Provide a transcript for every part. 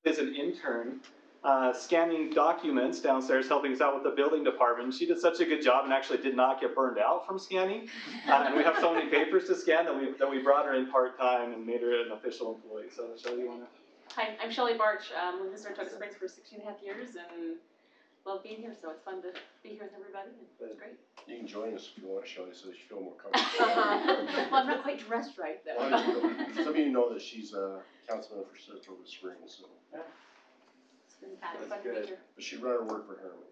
is an intern scanning documents downstairs, helping us out with the building department. She did such a good job and actually did not get burned out from scanning. And we have so many papers to scan that we brought her in part-time and made her an official employee. So Shelly, you want to? Hi, I'm Shelly Barch. Lived in Saratoga Springs for 16.5 years and love being here. So it's fun to be here with everybody. And it's great. You can join us if you want, Shelly, so that you feel more comfortable. Well, I'm not quite dressed right though. Some of you know that she's a councilman for Saratoga Springs, so. Yeah. It's been fun to be here. But she'd rather work for Herriman.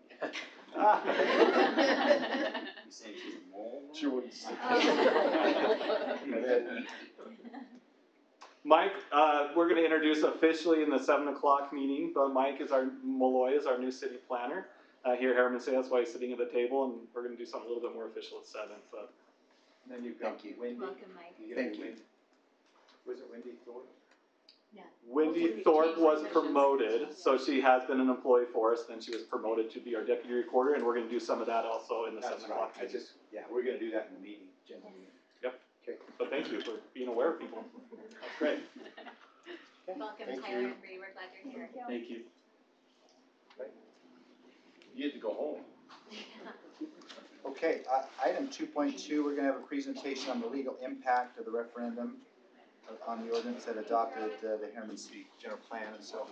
You saying she's a mole? She wouldn't say. Mike, we're going to introduce officially in the 7 o'clock meeting, but Mike is Malloy is our new city planner. Here, Herriman say that's why he's sitting at the table, and we're going to do something a little bit more official at 7. But and then you've got Wendy. Welcome, Mike. Thank you. Was it Wendy Thorpe? Yeah. Wendy Thorpe was promoted, so she has been an employee for us. Then she was promoted to be our deputy recorder, and we're going to do some of that also in the 7 o'clock. Right. We're going to do that in the meeting, general meeting. Yep. Okay. So thank you for being aware of people. That's great. Welcome, Thank Tyler you. and Bree. We're glad you're here. Thank you. You get to go home. Okay, item 2.2, we're going to have a presentation on the legal impact of the referendum on the ordinance that adopted the Herriman City General Plan, and so.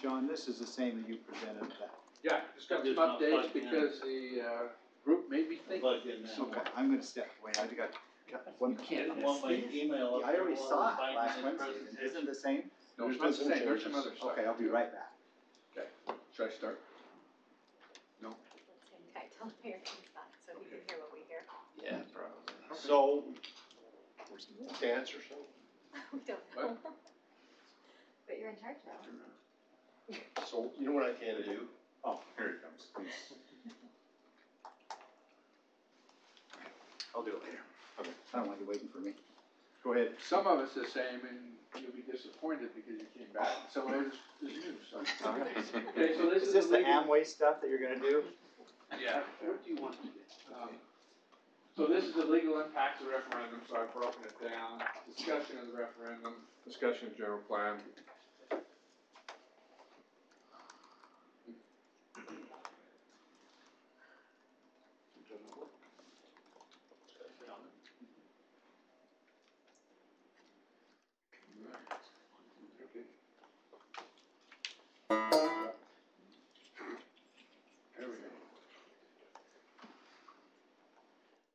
John, this is the same that you presented that. Yeah, just got some updates because the group made me think. Okay, I'm going to step away. I got one. Can't want my email. I already saw it last Wednesday. Isn't it the same? No, it's not the same. There's some other stuff. Okay, I'll be right back. Okay, should I start? No? Let's hang tight till the mayor comes back so he can hear what we hear. Yeah, probably. So, dance or something? We don't know. But you're in charge now. So, you know what I can do? Oh, here it comes. I'll do it later. Okay. I don't want you waiting for me. Go ahead. Some of it's the same and you'll be disappointed because you came back. Some of it is new, so. Okay, so this Is this the legal- Amway stuff that you're going to do? Yeah. What do you want to do? So this is the legal impact of the referendum, so I've broken it down. Discussion of the referendum, discussion of general plan.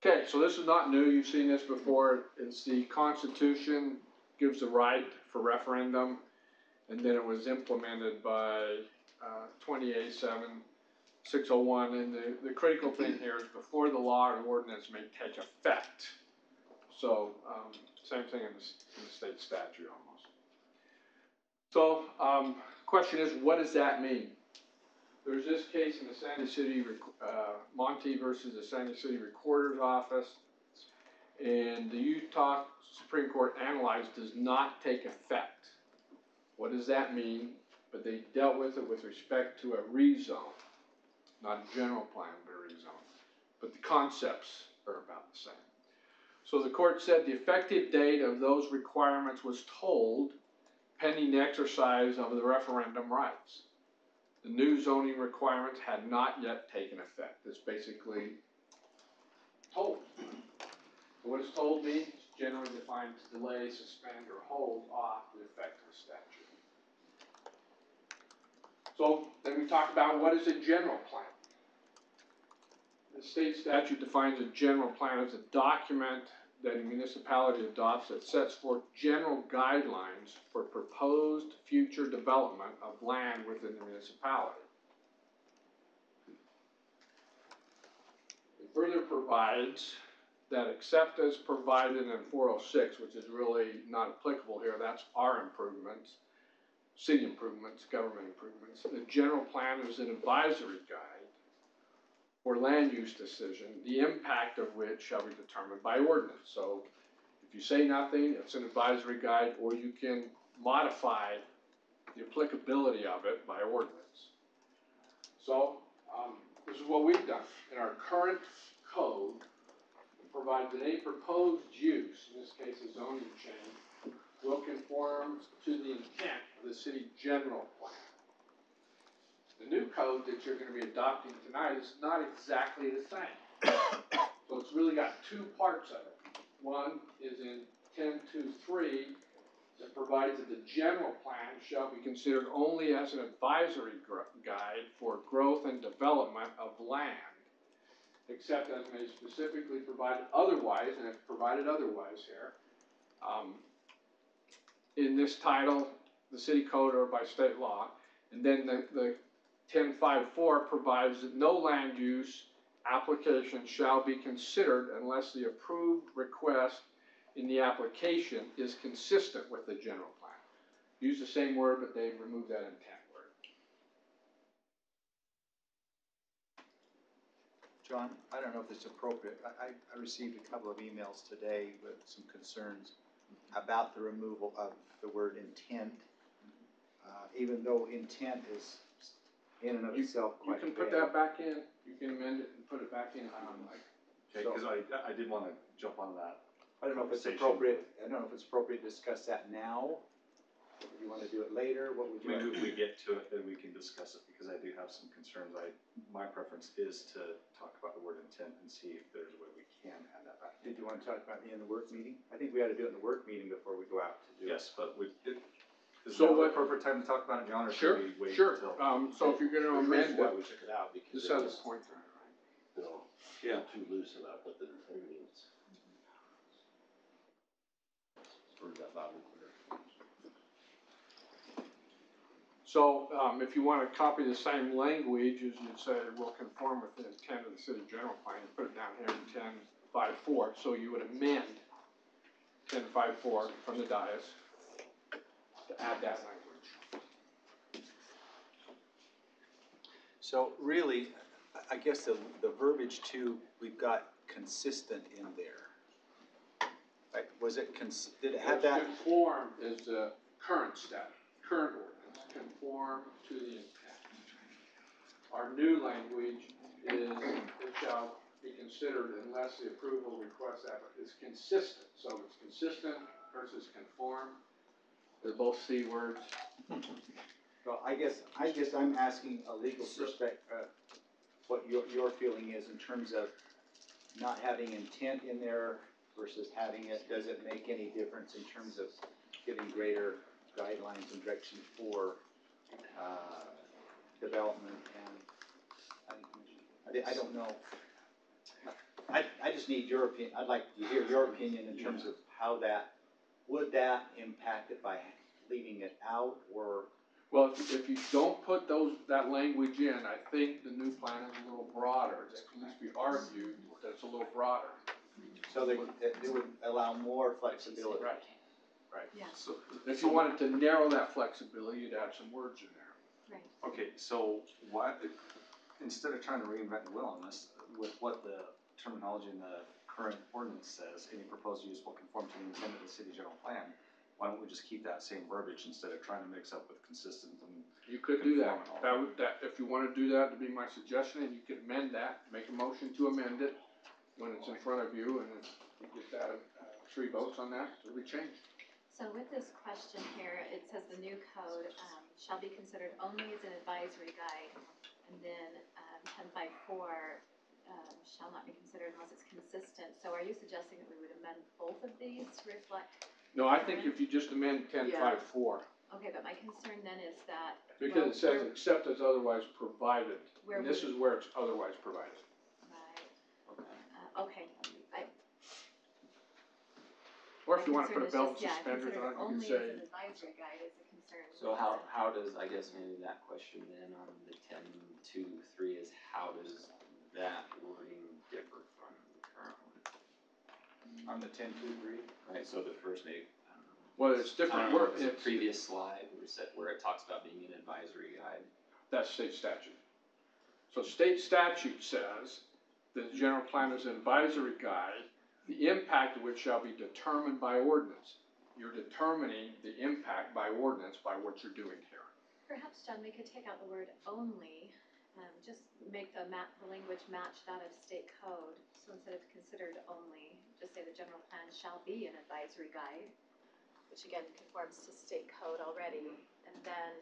Okay, so this is not new, you've seen this before. It's the Constitution gives the right for referendum, and then it was implemented by 28-7-601, and the critical thing here is before the law or ordinance may take effect. So, same thing in the state statute almost. So, question is, what does that mean? There's this case in the Sandy City, Monty versus the Sandy City Recorder's Office, and the Utah Supreme Court analyzed does not take effect. What does that mean? But they dealt with it with respect to a rezone, not a general plan, but a rezone. But the concepts are about the same. So the court said the effective date of those requirements was told pending the exercise of the referendum rights. The new zoning requirements had not yet taken effect. It's basically told. So what does told mean? It's generally defined to delay, suspend, or hold off the effect of a statute. So then we talk about what is a general plan. The state statute defines a general plan as a document that a municipality adopts that sets forth general guidelines for proposed future development of land within the municipality. further provides that except as provided in 406, which is really not applicable here, that's our improvements, city improvements, government improvements. The general plan is an advisory guide for land use decision, the impact of which shall be determined by ordinance. So if you say nothing, it's an advisory guide, or you can modify the applicability of it by ordinance. So this is what we've done. In our current code, it provides that any proposed use, in this case a zoning change, will conform to the intent of the city general plan. The new code that you're going to be adopting tonight is not exactly the same. So it's really got two parts of it. One is in 10.2.3 that provides that the general plan shall be considered only as an advisory guide for growth and development of land, except as may specifically provide otherwise, and it's provided otherwise here, in this title, the city code or by state law. And then the 10.5.4 provides that no land use application shall be considered unless the approved request in the application is consistent with the general plan. Use the same word, but they removed that intent word. John, I don't know if it's appropriate. I received a couple of emails today with some concerns about the removal of the word intent, even though intent is in and of itself quite You can put vague. that back in. You can amend it and put it back in if you would like. Okay, because I did want to jump on that. I don't know if it's conversation. appropriate, I don't know if it's appropriate to discuss that now. If you want to do it later, what would you Maybe like? if we get to it, then we can discuss it, because I do have some concerns. My preference is to talk about the word intent and see if there's a way we can add that back. Did you want to talk about it in the work meeting? I think we ought to do it in the work meeting before we go out to do it. Yes, but is So now the what- appropriate time to talk about it, John, or Sure, should we wait sure. until? So if you're going to There's a amend reason why it, we took it out, because this it has a was, pointer. you know, yeah, too loose about what the intent means. Heard that loud and clear. So if you want to copy the same language as you'd say will conform with the intent of the city general plan, you put it down here in 10.5.4. So you would amend 10.5.4 from the dais to add that language. So really, I guess the verbiage too, we've got consistent in there. Right, was it, did it have that? Conform is the current ordinance. Conform to the intent. Our new language is it shall be considered unless the approval request is consistent. So it's consistent versus conform. They're both C words. Well, I guess I'm asking a legal perspective, what your feeling is in terms of not having intent in there versus having it. Does it make any difference in terms of giving greater guidelines and direction for development? And I don't know. I just need your opinion. I'd like to hear your opinion in terms of how would that impact it by leaving it out, or? Well, if you don't put that language in, I think the new plan is a little broader. It's at least be argued that it's a little broader. So it would allow more flexibility. Right. Right. Yeah. So, If you wanted to narrow that flexibility, you'd add some words in there. Right. okay, so why, instead of trying to reinvent the wheel on this, with what the terminology in the current ordinance says, any proposed use will conform to the intent of the city general plan, why don't we just keep that same verbiage instead of trying to mix up with consistent and? You could do that. Conform and all If you want to do that, to be my suggestion, and you could amend that, make a motion to amend it when it's in front of you, and then you get that 3 votes on that, it'll be changed. So with this question here, it says the new code shall be considered only as an advisory guide, and then 10.5.4 shall not be considered unless it's consistent. So are you suggesting that we would amend both of these to reflect? No, I think if you just amend 10.5.4, Okay, but my concern then is that. because it says except as otherwise provided, Where and this would is where it's otherwise provided. Right. Okay. Or if you My want to put a concern belt is just, suspenders consider on it, you only can say, as an advisory guide is a concern. So how does, I guess maybe that question then on the 10.2.3 is how does that wording differ On the 10.2.3? Right, so the first maybe, Well, it's I different don't know, work, it's a it's, previous slide where it talks about being an advisory guide. that's state statute. So state statute says that the general plan is an advisory guide, the impact of which shall be determined by ordinance. You're determining the impact by ordinance by what you're doing here. Perhaps, John, we could take out the word only, just make the language match that of state code. So instead of considered only, just say the general plan shall be an advisory guide, which again conforms to state code already, and then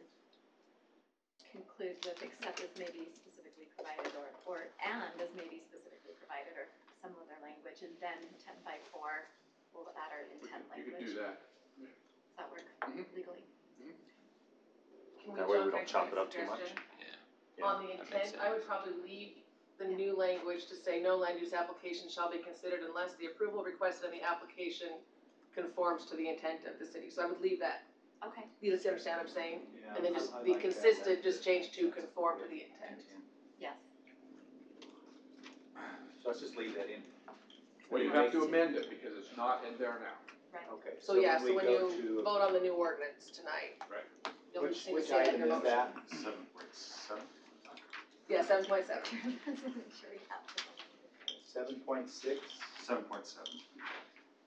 conclude with except as may be specifically provided, or and as may be specifically provided, or some other language, and then 10.4, we'll add our intent You language. could do that. Does that work legally? Can That way we don't chop it up too much. Yeah. On the that makes intent, I would sense. probably leave the new language to say no land use application shall be considered unless the approval requested in the application conforms to the intent of the city. So I would leave that. Okay. You just understand what I'm saying? Yeah, And then just I be like that. consistent, just change to conform to the intent. Yes. So let's just leave that in. Well, you have to amend it because it's not in there now. Right. Okay. So yeah, when so we when go you to- vote on the new ordinance tonight. Right. You'll just need to Which say that in item your is motion. that? 7.7. Yeah, 7.7. Make sure we have it. 7.6? 7.7.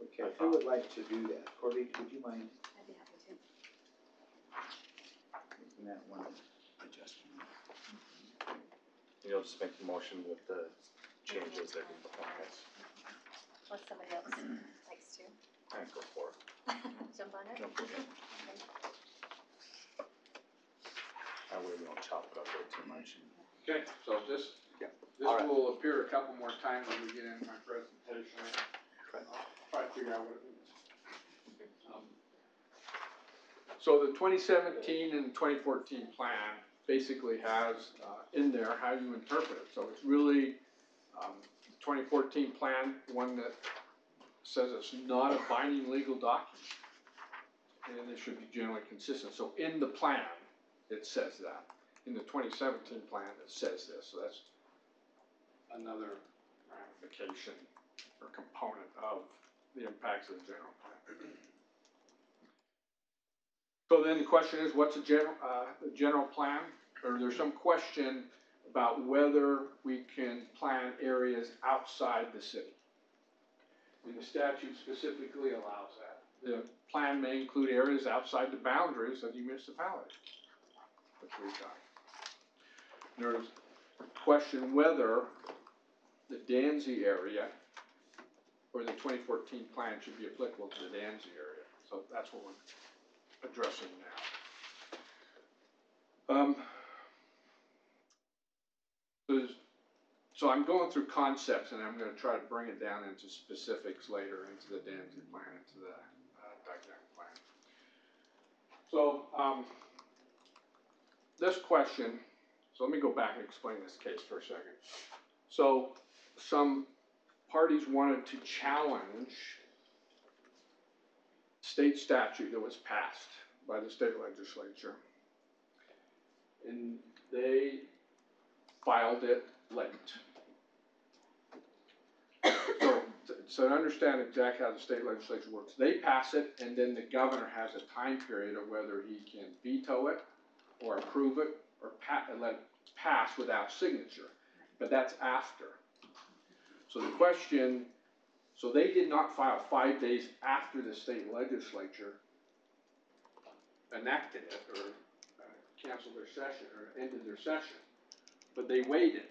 Okay, who would like to do that? Corby, would you mind I'd be happy to. making that one? Adjustment. You'll just make the motion with the changes that we propose. Unless somebody else likes to And go for it. jump on it. No, go ahead. That way we don't chop it up way too much. Okay, so this All right. will appear a couple more times as we get into my presentation. Okay. I'll try to figure out what it means. So the 2017 and 2014 plan basically has in there how you interpret it. So it's really 2014 plan, one that says it's not a binding legal document, and it should be generally consistent. So in the plan, it says that. In the 2017 plan, it says this. So that's another ramification or component of the impacts of the general plan. So then the question is, what's a general plan? Or there's some question about whether we can plan areas outside the city. And the statute specifically allows that. The plan may include areas outside the boundaries of the municipality, which we've done. There's a question whether the Danzy area or the 2014 plan should be applicable to the Danzy area. So that's what we're addressing now. So I'm going through concepts, and I'm going to try to bring it down into specifics later, into the Danzy plan, into the dynamic plan. So this question, so let me go back and explain this case for a second. So some parties wanted to challenge state statute that was passed by the state legislature, and they filed it late. So to understand exactly how the state legislature works, they pass it, and then the governor has a time period of whether he can veto it, or approve it, or let it pass without signature. But that's after. So the question, so they did not file 5 days after the state legislature enacted it, or canceled their session, or ended their session. But they waited.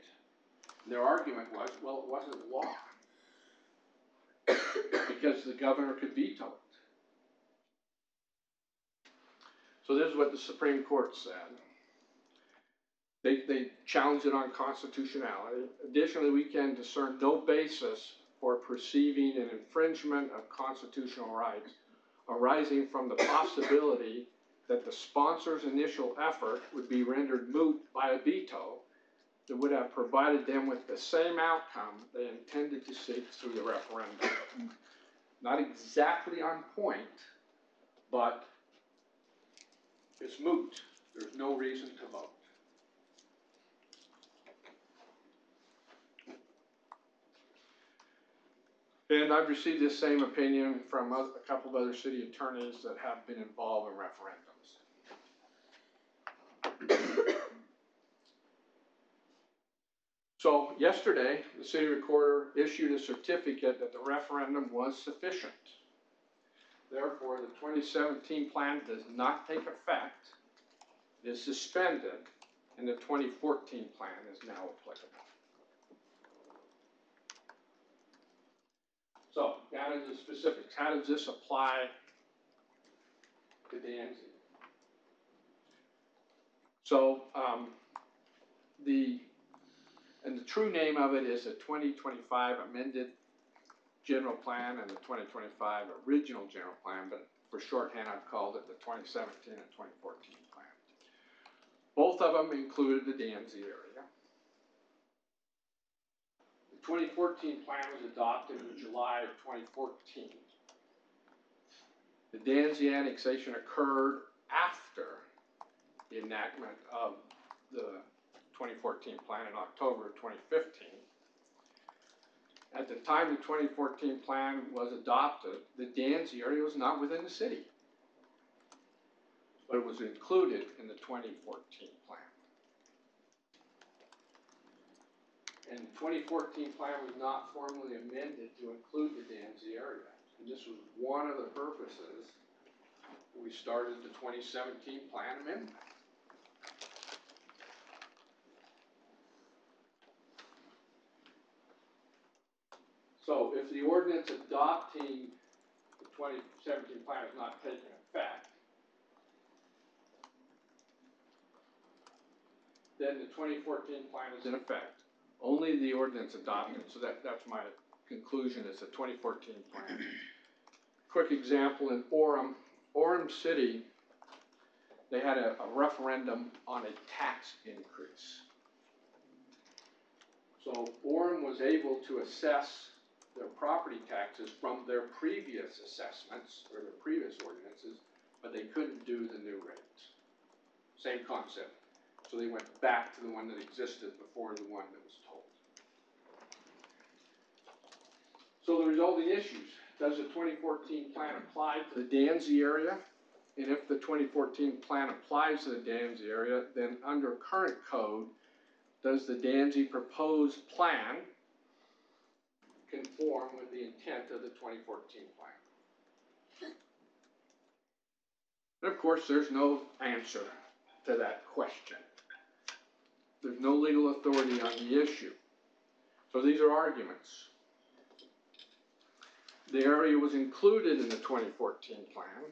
And their argument was, well, it wasn't law. Because the governor could veto it. So this is what the Supreme Court said. They challenged it on constitutionality. Additionally, we can discern no basis for perceiving an infringement of constitutional rights arising from the possibility that the sponsor's initial effort would be rendered moot by a veto that would have provided them with the same outcome they intended to seek through the referendum. Not exactly on point, but it's moot. There's no reason to vote. Ben, I've received this same opinion from a couple of other city attorneys that have been involved in referendums. So yesterday, the city recorder issued a certificate that the referendum was sufficient. Therefore, the 2017 plan does not take effect, it is suspended, and the 2014 plan is now applicable. So, down to the specifics. How does this apply to Danzig? So, the true name of it is the 2025 amended general plan and the 2025 original general plan, but for shorthand I've called it the 2017 and 2014 plan. Both of them included the Danzig area. The 2014 plan was adopted in July of 2014. The Danzig annexation occurred after the enactment of the 2014 plan in October of 2015. At the time the 2014 plan was adopted, the Danzig area was not within the city, but it was included in the 2014 plan. And the 2014 plan was not formally amended to include the Danzig area. And this was one of the purposes we started the 2017 plan amendment. So if the ordinance adopting the 2017 plan is not taking effect, then the 2014 plan is in effect. Only the ordinance adopted, so that's my conclusion, is the 2014 plan. Quick example in Orem City, they had a referendum on a tax increase. So Orem was able to assess their property taxes from their previous assessments or their previous ordinances, but they couldn't do the new rates. Same concept. So they went back to the one that existed before the one that was told. So the resulting issues. Does the 2014 plan apply to the Danzig area? And if the 2014 plan applies to the Danzig area, then under current code, does the Danzig proposed plan conform with the intent of the 2014 plan? And of course, there's no answer to that question. There's no legal authority on the issue. So these are arguments. The area was included in the 2014 plan.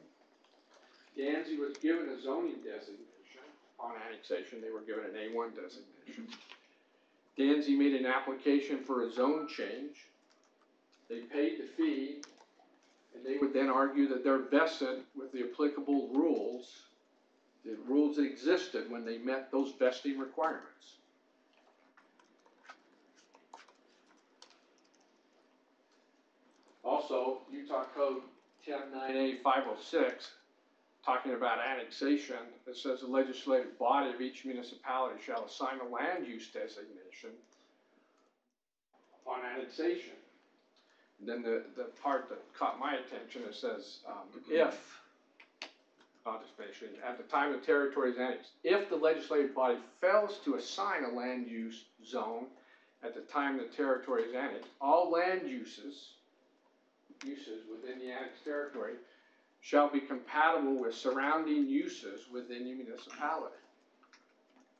Danzig was given a zoning designation. On annexation, they were given an A1 designation. Danzig made an application for a zone change. They paid the fee, and they would then argue that they're vested with the applicable rules, the rules that existed when they met those vesting requirements. Also, Utah Code 109A506, talking about annexation, it says the legislative body of each municipality shall assign a land use designation upon annexation. And then the part that caught my attention, it says if, I'll just finish it, at the time the territory is annexed, if the legislative body fails to assign a land use zone at the time the territory is annexed, all land uses within the annexed territory shall be compatible with surrounding uses within the municipality.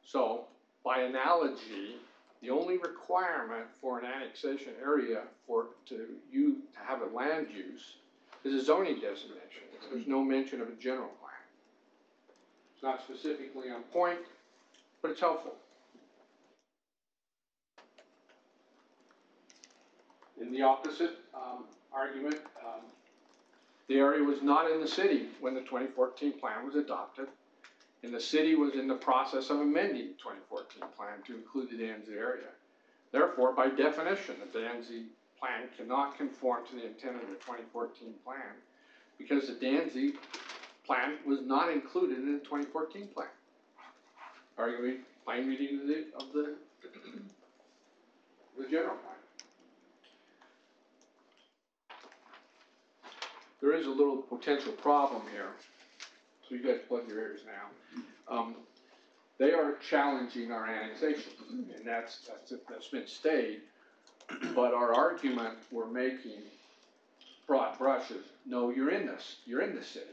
So, by analogy, the only requirement for an annexation area to have a land use is a zoning designation. There's no mention of a general plan. It's not specifically on point, but it's helpful. In the opposite argument, the area was not in the city when the 2014 plan was adopted, and the city was in the process of amending the 2014 plan to include the Danzig area. Therefore, by definition, the Danzig plan cannot conform to the intent of the 2014 plan because the Danzig plan was not included in the 2014 plan. Arguably, plain reading of the general plan. is a little potential problem here, so you guys plug your ears now. They are challenging our annexation, and that's been stayed, but our argument we're making, broad brushes, no, you're in the city.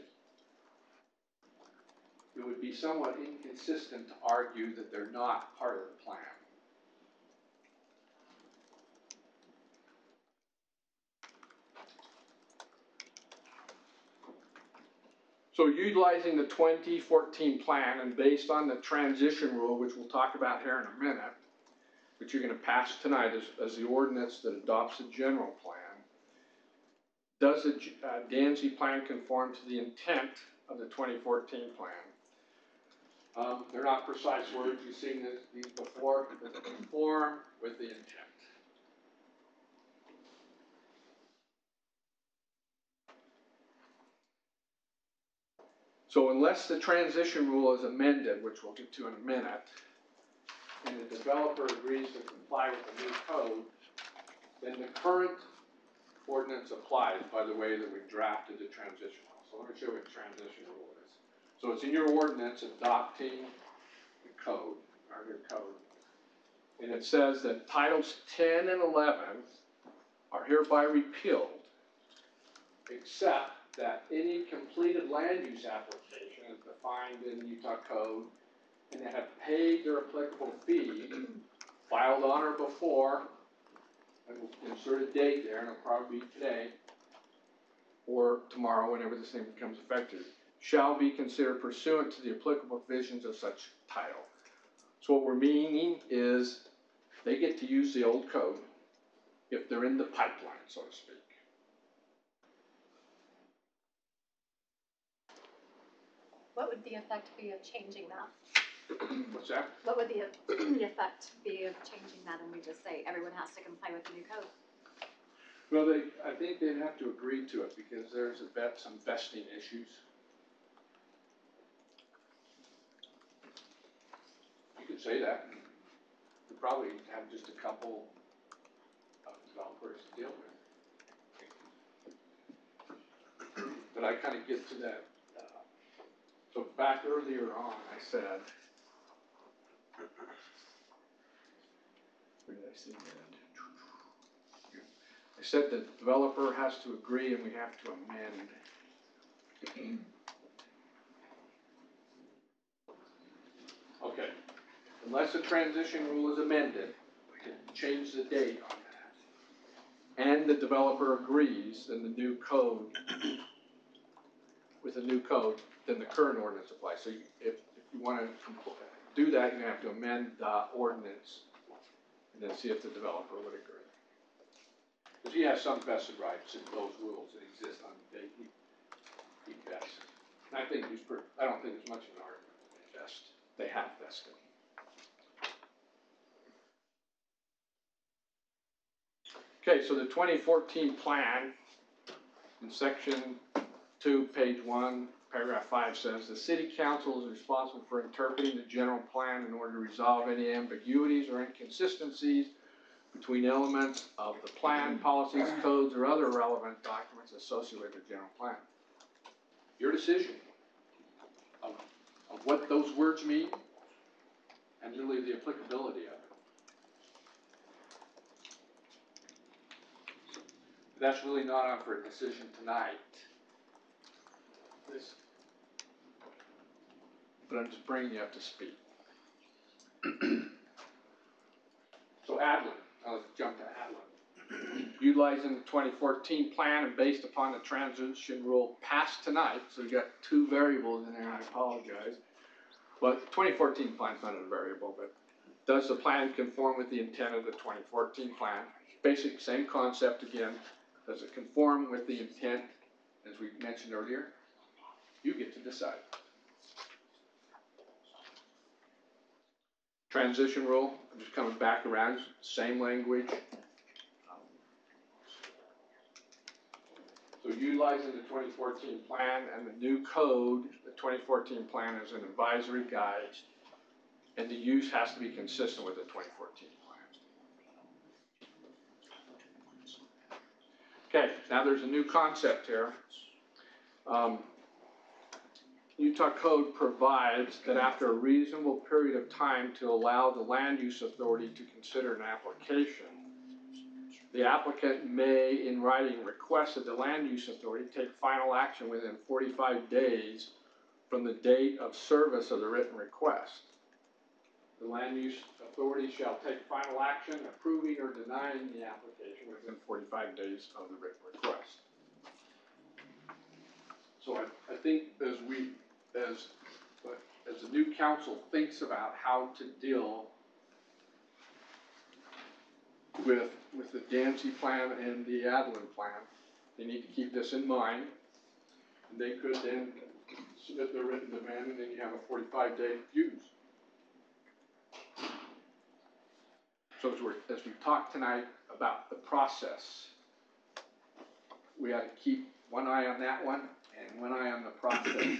It would be somewhat inconsistent to argue that they're not part of the plan. So utilizing the 2014 plan and based on the transition rule, which we'll talk about here in a minute, which you're going to pass tonight as the ordinance that adopts the general plan, does the DNC plan conform to the intent of the 2014 plan? They're not precise words. You've seen these before. Does it conform with the intent? So unless the transition rule is amended, which we'll get to in a minute, and the developer agrees to comply with the new code, then the current ordinance applies by the way that we drafted the transition rule. So let me show you what the transition rule is. So it's in your ordinance adopting the code, our new code. And it says that titles 10 and 11 are hereby repealed, except that any completed land use application is defined in the Utah Code and they have paid their applicable fee, filed on or before, and we'll insert a date there, and it'll probably be today or tomorrow, whenever this thing becomes effective, shall be considered pursuant to the applicable provisions of such title. So what we're meaning is they get to use the old code if they're in the pipeline, so to speak. What would the effect be of changing that? What's that? What would the effect be of changing that and we just say everyone has to comply with the new code? Well, I think they'd have to agree to it because there's some vesting issues. You could say that. You probably have just a couple of developers to deal with. But I kind of get to that. So back earlier on, I said, where did I say that? I said the developer has to agree and we have to amend. Okay, unless the transition rule is amended, we can change the date on that. And the developer agrees, then the new code, with the new code, then the current ordinance applies. So if you want to do that, you're going to have to amend the ordinance and then see if the developer would agree. Because he has some vested rights in those rules that exist on the date he vests. And I don't think there's much of an argument that they vest. They have vested. Okay, so the 2014 plan in section 2, page 1, paragraph 5 says, the city council is responsible for interpreting the general plan in order to resolve any ambiguities or inconsistencies between elements of the plan, policies, codes, or other relevant documents associated with the general plan. Your decision of what those words mean and really the applicability of it. That's really not on for a decision tonight. But I'm just bringing you up to speed. So Adlin, let's jump to Adlin. Utilizing the 2014 plan and based upon the transition rule passed tonight, so you got two variables in there, I apologize. But the 2014 plan is not a variable, but does the plan conform with the intent of the 2014 plan? Basic, same concept again. Does it conform with the intent, as we mentioned earlier? You get to decide. Transition rule, I'm just coming back around, same language. So utilizing the 2014 plan and the new code, the 2014 plan is an advisory guide, and the use has to be consistent with the 2014 plan. Okay, now there's a new concept here. Utah code provides that after a reasonable period of time to allow the land use authority to consider an application, the applicant may, in writing, request that the land use authority take final action within 45 days from the date of service of the written request. The land use authority shall take final action approving or denying the application within 45 days of the written request. So I think as the new council thinks about how to deal with the Dancy plan and the Adlin plan, they need to keep this in mind. And they could then submit their written demand, and then you have a 45-day use. So as we talk tonight about the process, we have to keep one eye on that one and one eye on the process and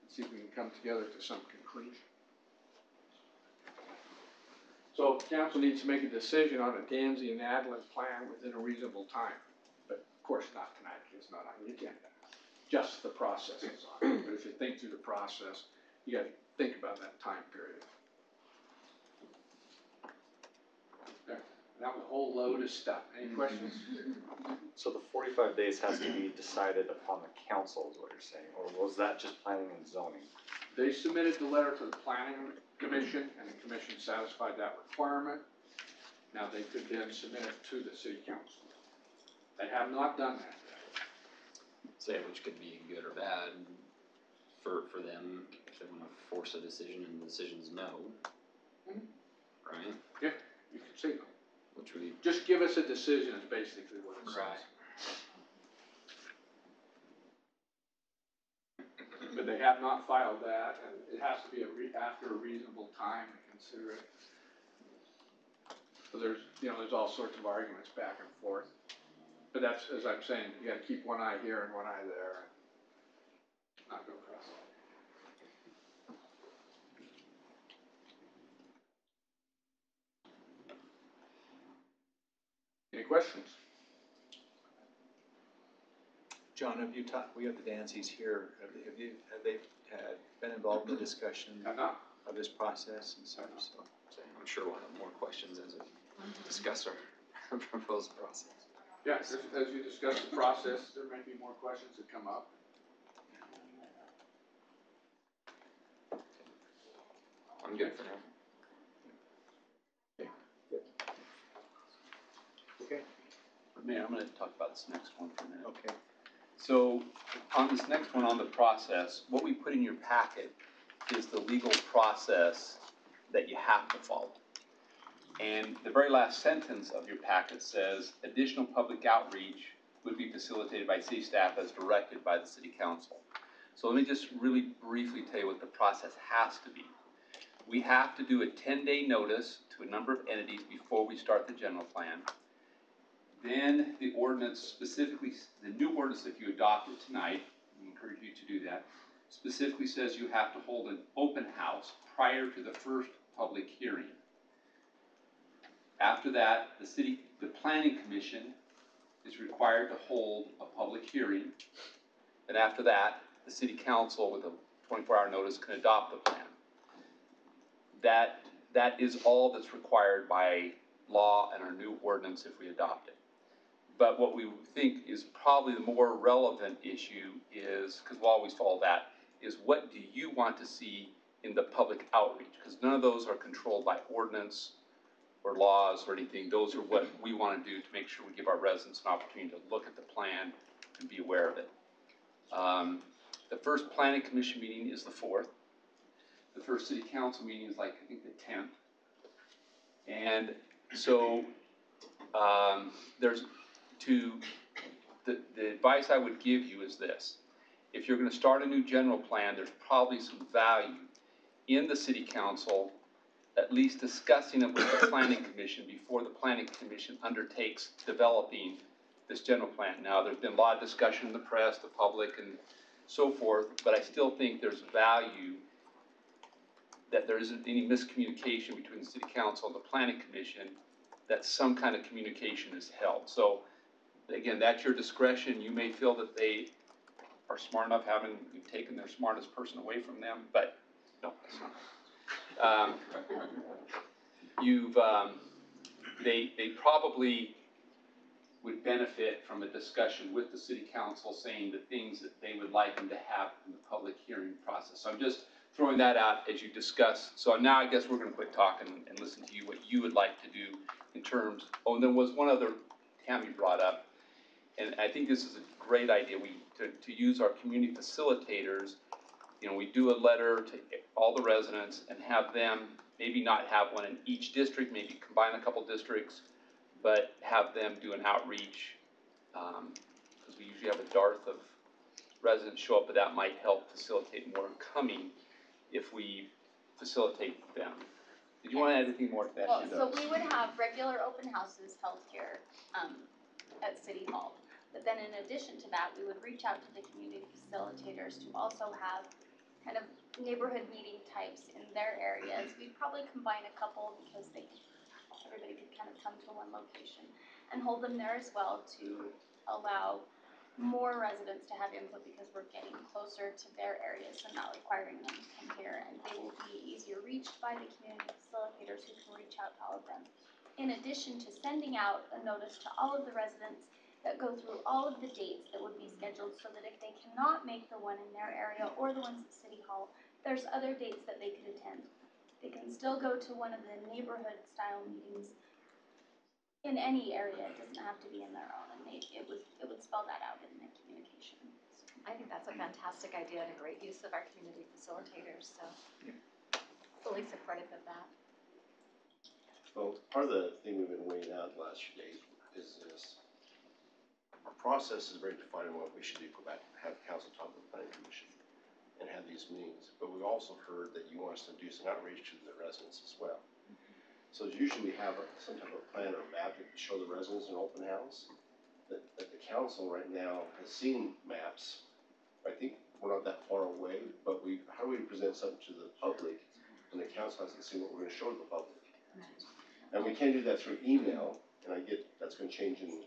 see if we can come together to some conclusion. So council needs to make a decision on a Danzy and Adlin plan within a reasonable time. But of course not tonight, it's not on the agenda. Just the process is on it. But if you think through the process, you got to think about that time period. Okay. That was a whole load of stuff. Any questions? So the 45 days has to be decided upon the council is what you're saying, or was that just planning and zoning? They submitted the letter to the planning commission, and the commission satisfied that requirement. Now they could then submit it to the city council. They have not done that yet. Say, which could be good or bad for them, if they wanna force a decision and the decision's no. Right? Yeah, you can say no. Which we, Just give us a decision is basically what it says. Right. But they have not filed that, and it has to be after a reasonable time to consider it. So there's all sorts of arguments back and forth. But that's, as I'm saying, you gotta keep one eye here and one eye there, and not go across it. Any questions? John, have you talked, we have the Dancys here, have they been involved in the discussion I'm not. of this process and such, so? I'm sure we'll have more questions as we discuss our proposed process. Yeah, as you discuss the process, there may be more questions that come up. I'm good for now. Okay. Mayor, I'm gonna talk about this next one for a minute. Okay. So, on this next one, on the process, what we put in your packet is the legal process that you have to follow. And the very last sentence of your packet says, additional public outreach would be facilitated by city staff as directed by the city council. So let me just really briefly tell you what the process has to be. We have to do a 10-day notice to a number of entities before we start the general plan. Then the ordinance specifically, the new ordinance that you adopted tonight, we encourage you to do that, specifically says you have to hold an open house prior to the first public hearing. After that, the planning commission is required to hold a public hearing. And after that, the city council with a 24-hour notice can adopt the plan. That is all that's required by law and our new ordinance if we adopt it. But what we think is probably the more relevant issue is, because we'll always follow that, is what do you want to see in the public outreach? Because none of those are controlled by ordinance or laws or anything. Those are what we want to do to make sure we give our residents an opportunity to look at the plan and be aware of it. The first planning commission meeting is the 4th. The first city council meeting is like, I think, the 10th. And so the advice I would give you is this. If you're going to start a new general plan, there's probably some value in the city council at least discussing it with the planning commission before the planning commission undertakes developing this general plan. Now, there's been a lot of discussion in the press, the public, and so forth, but I still think there's value that there isn't any miscommunication between the city council and the planning commission, that some kind of communication is held. So, again, that's your discretion. You may feel that they are smart enough, you've taken their smartest person away from them, but, no, it's not. They probably would benefit from a discussion with the city council saying the things that they would like them to have in the public hearing process. So I'm just throwing that out as you discuss. So now I guess we're gonna quit talking and listen to you, what you would like to do in terms, oh, and there was one other Tammy brought up, and I think this is a great idea, to use our community facilitators. You know, we do a letter to all the residents and have them, maybe not have one in each district, maybe combine a couple districts, but have them do an outreach, because we usually have a dearth of residents show up, but that might help facilitate more coming if we facilitate them. Did you want to add anything more to that? Well, so we would have regular open houses held here, at City Hall. But then in addition to that, we would reach out to the community facilitators to also have kind of neighborhood meeting types in their areas. We'd probably combine a couple because everybody could kind of come to one location and hold them there as well to allow more residents to have input, because we're getting closer to their areas and not requiring them to come here, and they will be easier reached by the community facilitators who can reach out to all of them. In addition to sending out a notice to all of the residents that go through all of the dates that would be scheduled, so that if they cannot make the one in their area or the ones at City Hall, there's other dates that they could attend. They can still go to one of the neighborhood style meetings in any area. It doesn't have to be in their own, and it would spell that out in the communication. I think that's a fantastic idea and a great use of our community facilitators, so fully supportive of that. Well, part of the thing we've been weighing out the last few days is this. Our process is very defined on what we should do, go back and have council talk with the planning commission and have these meetings. But we've also heard that you want us to do some outreach to the residents as well. So usually we have some type of plan or map to show the residents an open house. That the council right now has seen maps. I think we're not that far away, but how do we present something to the public when the council hasn't seen what we're gonna show to the public? And we can't do that through email, and I get that's gonna change in,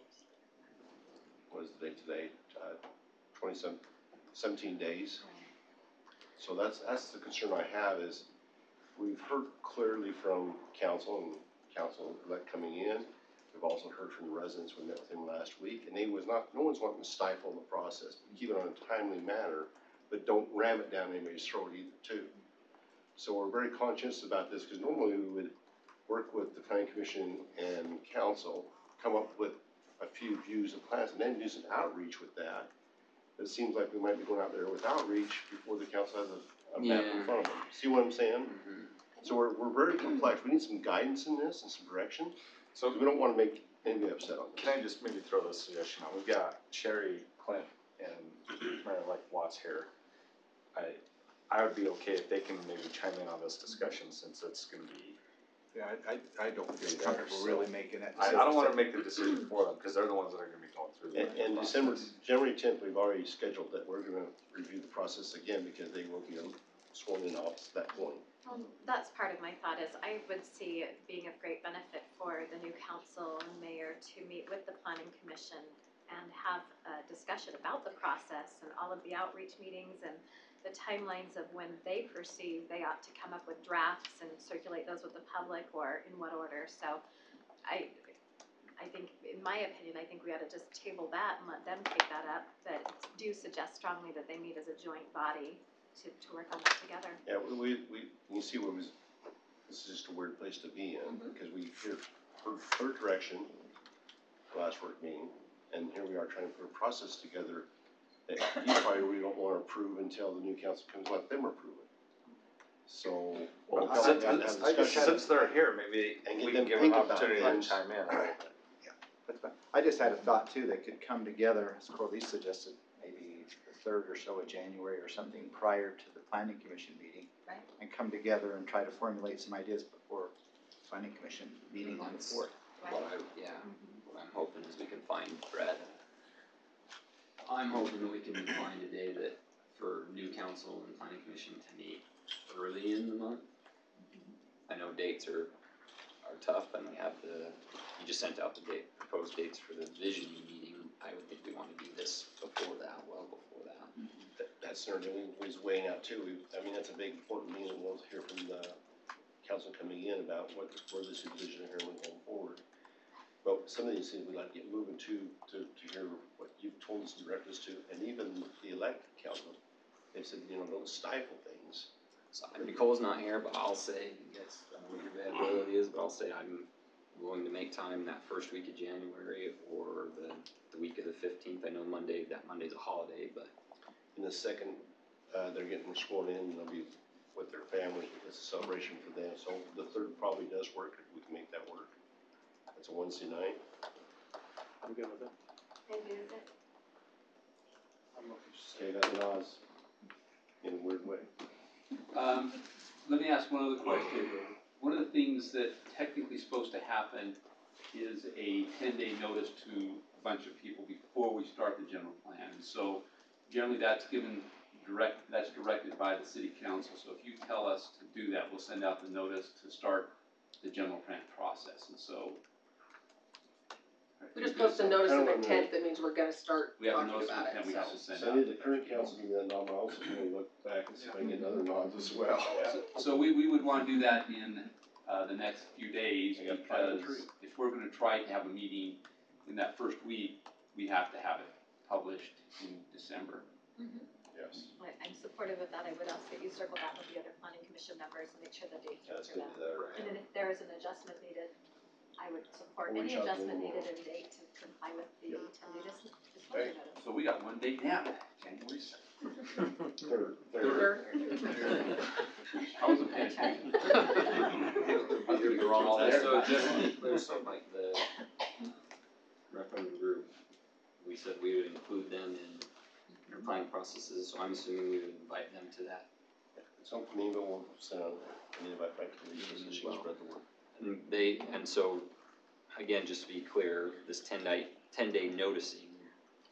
what is the date today? 17 days. So that's the concern I have is, we've heard clearly from council and council-elect coming in. We've also heard from the residents. We met with them last week, and no one's wanting to stifle the process. Keep it on a timely manner, but don't ram it down anybody's throat either, too. So we're very conscious about this, because normally we would work with the planning commission and council, come up with a few views and plans, and then do some outreach with that. It seems like we might be going out there with outreach before the council has a map in front of them. See what I'm saying? Mm-hmm. So we're very complex. We need some guidance in this and some direction. So we don't want to make anybody upset on this. Can I just maybe throw this suggestion out? We've got Sherry, Clint, and Mayor-elect Watts here. I would be okay if they can maybe chime in on this discussion, since it's gonna be. Yeah, I don't feel comfortable really making that I decision. don't wanna make the decision for them, because they're the ones that are gonna be going through the And January 10th, we've already scheduled that we're gonna review the process again, because they will be sworn in office at that point. That's part of my thought is I would see it being of great benefit for the new council and mayor to meet with the planning commission and have a discussion about the process and all of the outreach meetings and the timelines of when they perceive they ought to come up with drafts and circulate those with the public, or in what order. So I think, in my opinion, I think we ought to just table that and let them take that up, but do suggest strongly that they meet as a joint body to work on that together. Yeah, you see what was, this is just a weird place to be in, because we heard her direction last work meeting, and here we are trying to put a process together that you probably really don't want to approve until the new council comes, let them approve it. So, Well, I felt like we had to have a discussion. since they're here, maybe And we get can them give them think an about opportunity to things. chime in, right? That's fine. I just had a thought too, they could come together, as Corley suggested, maybe the 3rd or so of January or something prior to the planning commission meeting. Right. And come together and try to formulate some ideas before planning commission meeting on the 4th. What I'm hoping is we can find, Brad, I'm hoping that we can find a day that for new council and planning commission to meet early in the month. I know dates are tough, and we have you just sent out the proposed dates for the visioning meeting. I would think we want to do this before that, well before that. that scenario was weighing out too. I mean, that's a big important meeting. We'll hear from the council coming in about where the supervision of Herriman going forward. But some of these things we'd like to get moving to hear what you've told us and directed us to, and even the elected council, they said, don't stifle things. So Nicole's not here, but I'll say, yes, I don't know what your availability is, but I'll say I'm willing to make time that first week of January or the week of the 15th. I know that Monday's a holiday, but. In the second, they're getting sworn in, and they'll be with their family. It's a celebration for them. So the third probably does work if we can make that work. It's a Wednesday night. I'm good with that. And who is it? Okay, that nods in a weird way. Let me ask one other question. One of the things that technically is supposed to happen is a 10-day notice to a bunch of people before we start the general plan. And so generally that's directed by the city council. So if you tell us to do that, we'll send out the notice to start the general plan process. And so We just post a notice of intent that means we're gonna start we have a talking notice of about it, intent we have to so. send So I out. need the current council to give me that nod, but I also want to look back and see if I can get other nods as well. So we would want to do that in the next few days, I got five and because if we're going to try to have a meeting in that first week, we have to have it published in December. Yes. I'm supportive of that. I would ask that you circle back with the other planning commission members and make sure the dates Yeah, are that's for good them. to that. And then if there is an adjustment needed, I would support We'll any reach out to adjustment them. needed in date to comply with the 10-day disclosure notice. So we got one date now, January 2nd. Third. I wasn't paying attention. You're wrong there. So just to be clear, so like the referendum group, we said we would include them in our planning processes, so I'm assuming we would invite them to that. It's up to me, but we'll send out an invite back to Lisa so she can spread the word. And so, again, just to be clear, this 10-day noticing,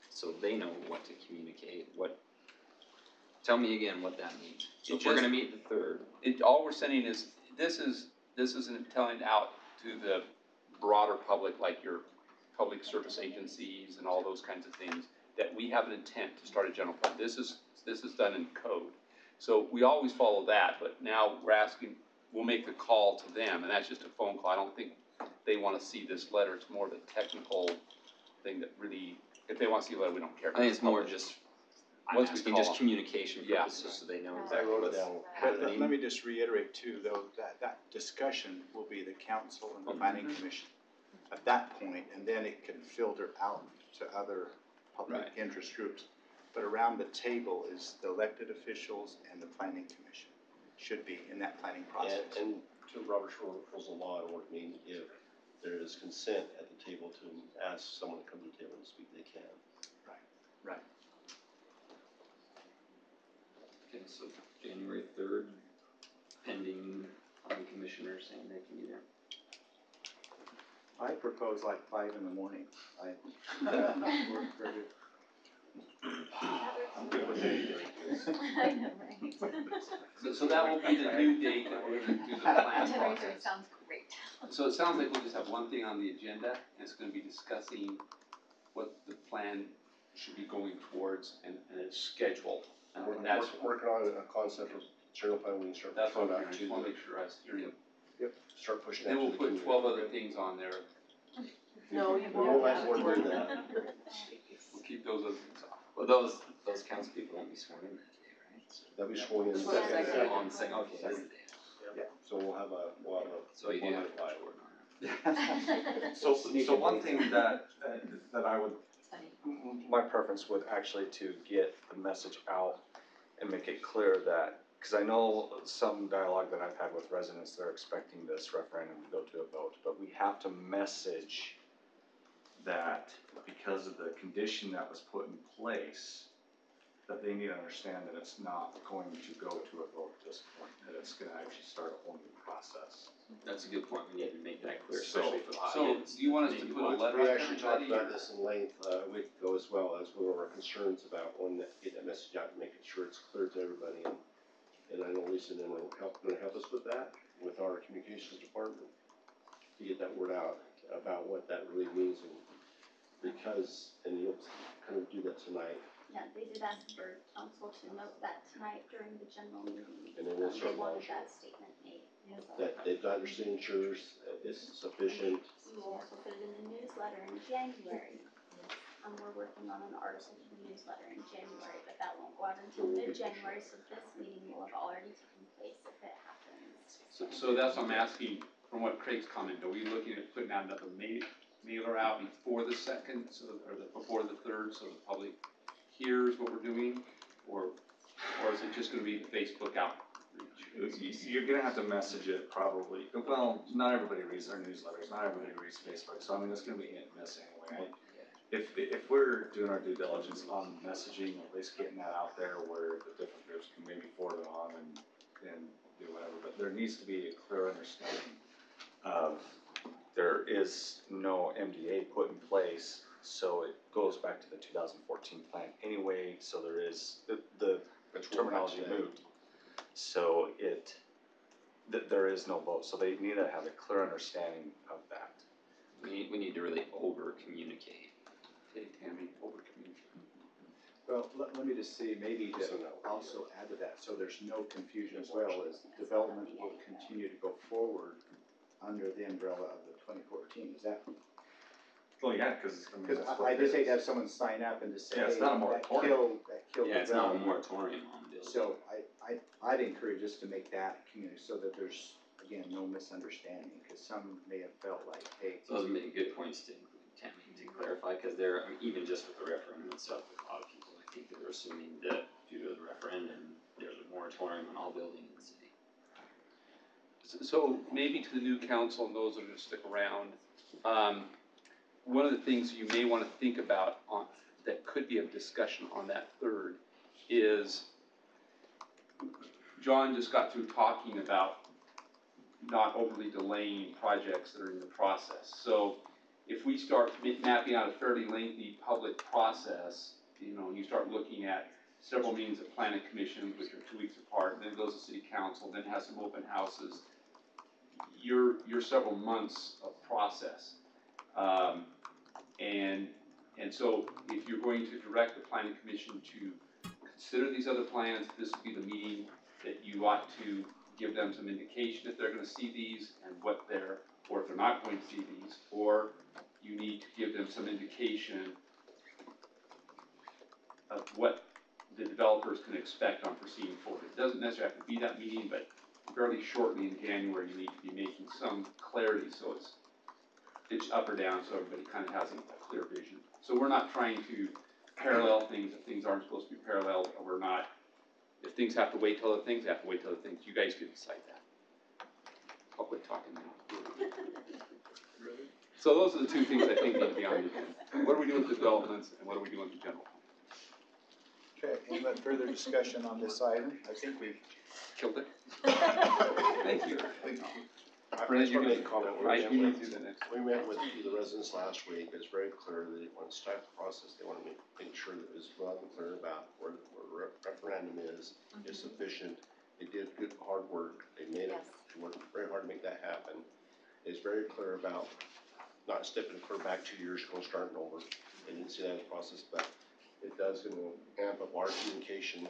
so they know what to communicate, tell me again what that means. So if we're gonna meet the 3rd. All we're sending is, this isn't telling out to the broader public, like your public service agencies and all those kinds of things, that we have an intent to start a general plan. This is done in code. So we always follow that, but now we're asking, we'll make the call to them, and that's just a phone call. I don't think they wanna see this letter. It's more of a technical thing that really, if they wanna see the letter, we don't care. I think it's more just, I'm Once we asking call just them. communication Yeah. purposes, so they know I exactly wrote it what's down. But happening. let me just reiterate too, though, that discussion will be the council and the planning commission at that point, and then it can filter out to other public Right. interest groups. But around the table is the elected officials and the planning commission, should be in that planning process. And to Robert's rules of law, it would mean if there is consent at the table to ask someone to come to the table and speak, they can. Right. Okay, so January 3rd, pending planning commissioner saying they can be there. I propose like 5 in the morning. Work for good. I'm good with anything. I know, right? So that will be the new date that we're gonna do the plan January process. 3rd sounds great. So it sounds like we'll just have one thing on the agenda, and it's gonna be discussing what the plan should be going towards and its schedule. And We're that's, working on a concept of general plan, we can start. that's what pushing I'm out hearing, I to just wanna the- make sure I was hearing. Start pushing. Then out we'll to the put community. 12 other things on there, No, you We won't won't have have to to do worry. that. we'll keep those other things off. Well, those council people won't be sworn in that day, right? So- They'll be sworn in. Well, second. On the second, okay, that's the day. So we'll have a. So you do have to live. sworn on it. So one thing that I would, Funny. my preference would actually to get the message out and make it clear that, because I know some dialogue that I've had with residents, they're expecting this referendum to go to a vote, but we have to message that because of the condition that was put in place, that they need to understand that it's not going to go to a vote at this point, that it's gonna actually start a whole new process. That's a good point, we need to make that clear, So- especially for the So, audience. do you want us to Maybe put a watch. letter We out actually to talked everybody, about or- this in length a week ago as well, as one of our concerns about when get that message out and making sure it's clear to everybody. And I know Lisa and them are gonna help us with that, with our communications department, to get that word out about what that really means. And because, and you'll kind of do that tonight, Yeah, they did ask for council to note that tonight during the general meeting. And then we'll They start wanted monitoring. that statement made. So That they've got their signatures, is sufficient. we will also put it in the newsletter in January. We're working on an article for the newsletter in January, but that won't go out until mid-January, so this meeting will have already taken place if it happens. So that's what I'm asking, from what Craig's comment, are we looking at putting out another mailer out before the second, before the third, so the public hears what we're doing? Or is it just gonna be the Facebook outreach? You're gonna have to message it probably, well, not everybody reads their newsletters, not everybody reads Facebook, so I mean, it's gonna be hit and miss anyway. If we're doing our due diligence on messaging, at least getting that out there where the different groups can maybe forward it on and do whatever, but there needs to be a clear understanding of there is no MDA put in place, so it goes back to the 2014 plan anyway, so there is, the terminology moved. So there is no vote, so they need to have a clear understanding of that. We need to really over-communicate. Okay, Tammy, over-communicate. Well, let me just see, maybe to also add to that, so there's no confusion as well, as development will continue to go forward under the umbrella of the 2014, is that? Well, yeah, cause I mean, Because that's what I it just hate is. to have someone sign up and just say, Yeah, it's hey, not a that moratorium. killed Yeah, it's not a development. moratorium on building. So I'd encourage us to make that community, so that there's, again, no misunderstanding, because some may have felt like, hey. Those would be good points to include, Tammy, to clarify, because I mean, even just with the referendum itself, a lot of people, I think they're assuming that due to the referendum, there's a moratorium on all building in the city. So maybe to the new council and those that are gonna stick around, one of the things you may wanna think about that could be a discussion on that third is, John just got through talking about not overly delaying projects that are in the process. So if we start mapping out a fairly lengthy public process, you start looking at several meetings of planning commission, which are 2 weeks apart, then it goes to city council, then has some open houses. You're several months of process. And so if you're going to direct the planning commission to consider these other plans, this would be the meeting that you ought to give them some indication if they're gonna see these and or if they're not going to see these, or you need to give them some indication of what the developers can expect on proceeding forward. It doesn't necessarily have to be that meeting, but fairly shortly in January, you need to be making some clarity, so it's up or down, so everybody kind of has a clear vision. So we're not trying to parallel things if things aren't supposed to be paralleled, or we're not. If things have to wait till other things, they have to wait till other things. You guys can decide that. I'll quit talking now. So those are the two things I think need to be on the agenda. What are we doing with the developments, and what are we doing with the general? Okay, any further discussion on this item? I think we've Killed it. Thank you. I just want to make a comment. Right, you need to do the next. We met with the residents last week. It's very clear that when it's time to process, they want to make sure that it's well and clear about where the referendum is sufficient. They did good hard work. They made it, worked very hard to make that happen. It's very clear about not stepping clear back 2 years ago and starting over. They didn't see that as a process, but it does going to amp up our communication.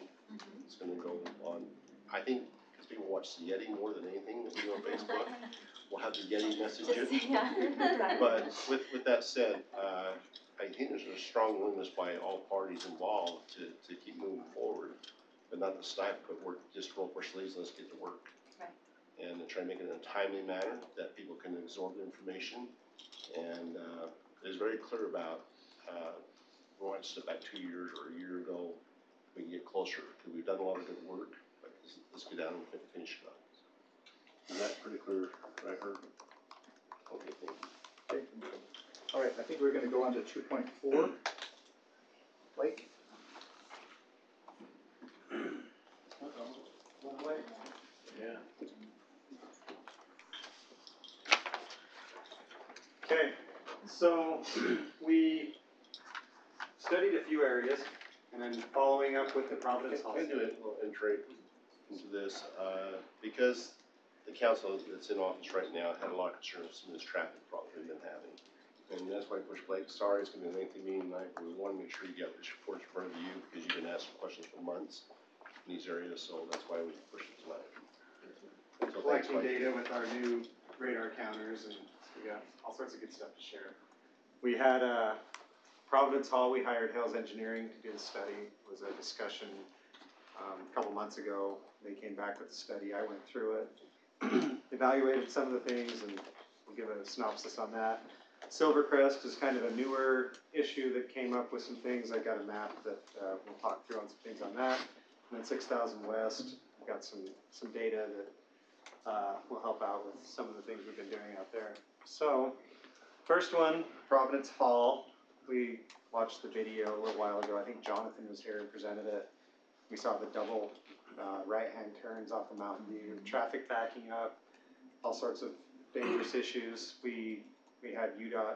It's going to go on. I think because people watch the Yeti more than anything that we do on Facebook, we'll have the Yeti message it. But with that said, I think there's a strong willingness by all parties involved to keep moving forward, but not to stifle, but just roll up our sleeves and let's get to work. Right. And try to make it in a timely manner that people can absorb the information. And it's very clear about we want to step back 2 years or a year ago, we can get closer because we've done a lot of good work. But let's get down and finish it up. Is that pretty clear, what I heard? Okay, thank you. okay. All right, I think we're gonna go on to 2.4. Blake? Yeah. Okay, so we studied a few areas and then following up with the Providence Can I Hospital. do a little entry into this? Because the council that's in office right now had a lot of concerns with some of this traffic problem we've been having. And that's why why I pushed Blake. Sorry, it's gonna be a lengthy meeting tonight, but we wanna make sure you get this report in front of you, because you've been asking questions for months in these areas, so that's why we pushed it tonight. So thanks, Collecting Mike. data with our new radar counters, and we got all sorts of good stuff to share. We had Providence Hall, we hired Hales Engineering to do the study. It was a discussion a couple months ago. They came back with the study, I went through it, evaluated some of the things, and we'll give a synopsis on that. Silvercrest is kind of a newer issue that came up with some things. I got a map that we'll talk through on some things on that. And then 6000 West, we've got some data that will help out with some of the things we've been doing out there. So, first one, Providence Hall. We watched the video a little while ago. I think Jonathan was here and presented it. We saw the double right-hand turns off of Mountain View, traffic backing up, all sorts of dangerous issues. We had UDOT